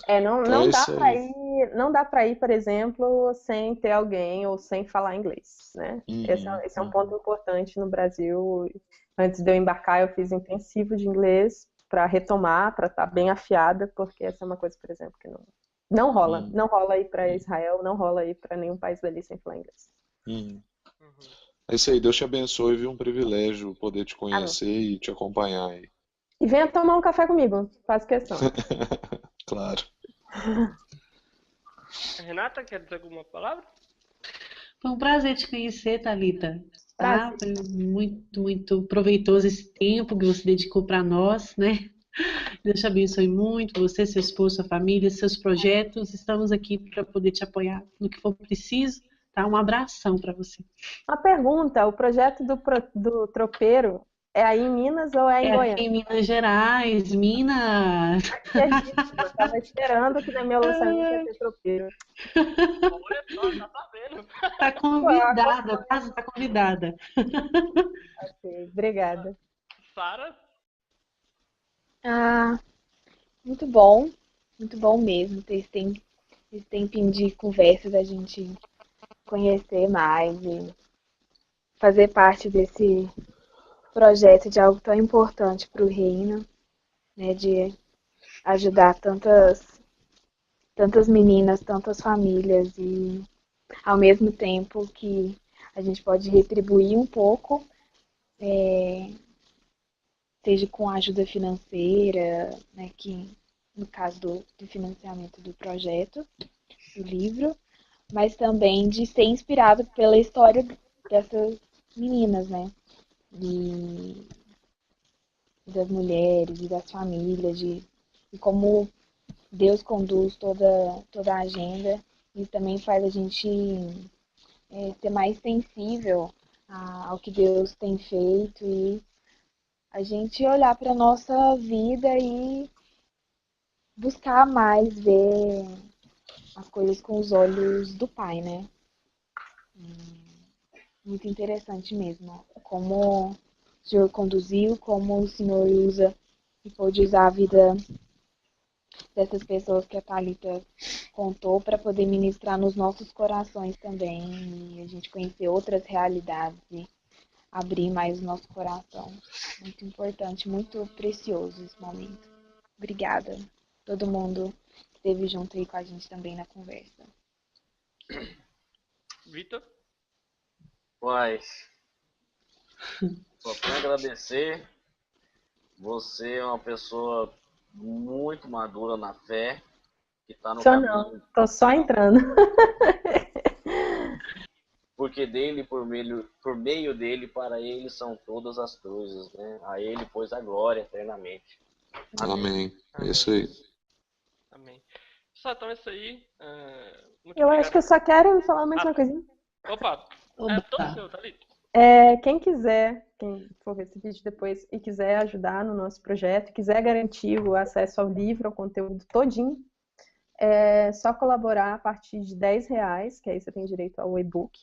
Não, Então é não dá isso para aí. ir, não dá para ir, por exemplo, sem ter alguém ou sem falar inglês, né? Esse é um ponto importante no Brasil. Antes de eu embarcar, eu fiz intensivo de inglês para retomar, para estar bem afiada, porque essa é uma coisa, por exemplo, que não rola. Não rola ir para Israel, não rola ir para nenhum país dali sem falar inglês. É isso aí, Deus te abençoe, viu? Um privilégio poder te Amém. conhecer e te acompanhar aí. E venha tomar um café comigo, faço questão. Claro. Renata, quer dizer alguma palavra? Foi um prazer te conhecer, Thalita. Tá? Prazer. Foi muito, muito proveitoso esse tempo que você dedicou para nós, né? Deus te abençoe muito, você, seu esposo, sua família, seus projetos. Estamos aqui para poder te apoiar no que for preciso. Tá? Um abração para você. Uma pergunta, o projeto do tropeiro é aí em Minas ou é em É aqui Goiânia? em Minas Gerais, Minas. Certíssima, estava esperando que na minha lançamento ia ter tropeiro. Olha só, tá sabendo. Tá convidada, tá? Tá convidada. Ok, obrigada. Sara? Muito bom mesmo ter esse tempinho de conversa da gente conhecer mais e fazer parte desse projeto de algo tão importante para o reino, né, de ajudar tantas meninas, tantas famílias e ao mesmo tempo que a gente pode retribuir um pouco, seja com ajuda financeira, né, que no caso do financiamento do projeto, do livro, mas também de ser inspirado pela história dessas meninas, né? E das mulheres e das famílias, e como Deus conduz toda a agenda e também faz a gente ser mais sensível ao que Deus tem feito e a gente olhar para a nossa vida e buscar mais ver as coisas com os olhos do Pai, né? Muito interessante mesmo. Como o Senhor conduziu, como o Senhor usa e pôde usar a vida dessas pessoas que a Thalita contou para poder ministrar nos nossos corações também e a gente conhecer outras realidades e abrir mais o nosso coração. Muito importante, muito precioso esse momento. Obrigada a todo mundo que esteve junto aí com a gente também na conversa. Vitor? Mas só tenho a agradecer. Você é uma pessoa muito madura na fé, que está no Só caminho. não, tô só entrando. Porque dele, por meio dele, para ele são todas as coisas, né? A ele, pois, a glória eternamente. Amém. É isso aí. Amém. Pessoal, então é isso aí. Muito Eu obrigado. acho que eu só quero falar mais uma coisinha. Opa, Oba. é todo seu, Thalita. Quem quiser, quem for ver esse vídeo depois e quiser ajudar no nosso projeto, quiser garantir o acesso ao livro, ao conteúdo todinho, é só colaborar a partir de R$10, que aí você tem direito ao e-book.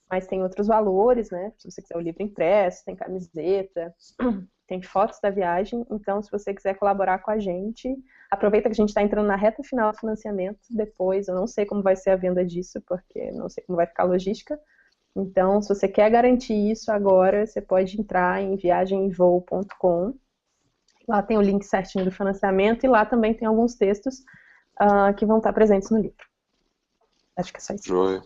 Mas tem outros valores, né? Se você quiser o livro impresso, tem camiseta, tem fotos da viagem. Então, se você quiser colaborar com a gente, aproveita que a gente está entrando na reta final do financiamento. Depois, eu não sei como vai ser a venda disso, porque não sei como vai ficar a logística. Então, se você quer garantir isso agora, você pode entrar em viagemvoo.com Lá tem o link certinho do financiamento e lá também tem alguns textos que vão estar presentes no livro. Acho que é só isso. Joia.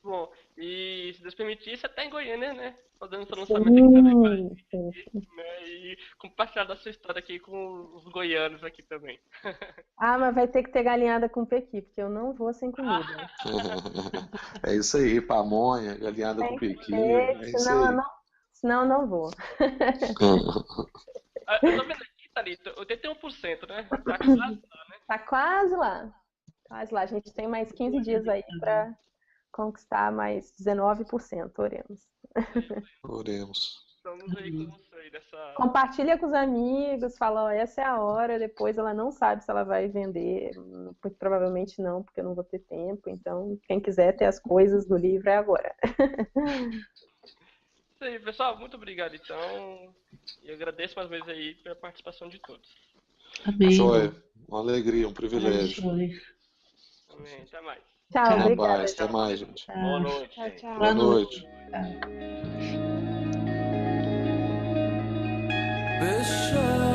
Bom, e se Deus permitir, você tá em Goiânia, né? Fazendo seu lançamento aqui também, né? E compartilhar da sua história aqui com os goianos aqui também. Ah, mas vai ter que ter galinhada com pequi, porque eu não vou sem comida. É isso aí, pamonha, galinhada com Tem que pequi, ter, é isso senão aí. senão eu não vou. Eu tô vendo aqui, Thalita, 81%, né? Tá quase lá, né? Tá quase lá. Quase lá. A gente tem mais 15 dias aí para conquistar mais 19%, oremos. Oremos. Estamos aí com você aí nessa. Compartilha com os amigos, fala, ó, essa é a hora, depois ela não sabe se ela vai vender, muito provavelmente não, porque eu não vou ter tempo, então quem quiser ter as coisas do livro é agora. Isso aí, pessoal, muito obrigado então. E eu agradeço mais uma vez aí pela participação de todos. Amém. Joia, uma alegria, um Ai, privilégio. joia. Amém. Até mais. Tchau, Tchau. Até obrigada. mais, até mais, gente. Boa noite, Tchau, gente. tchau. Boa noite. Tchau. Bishop.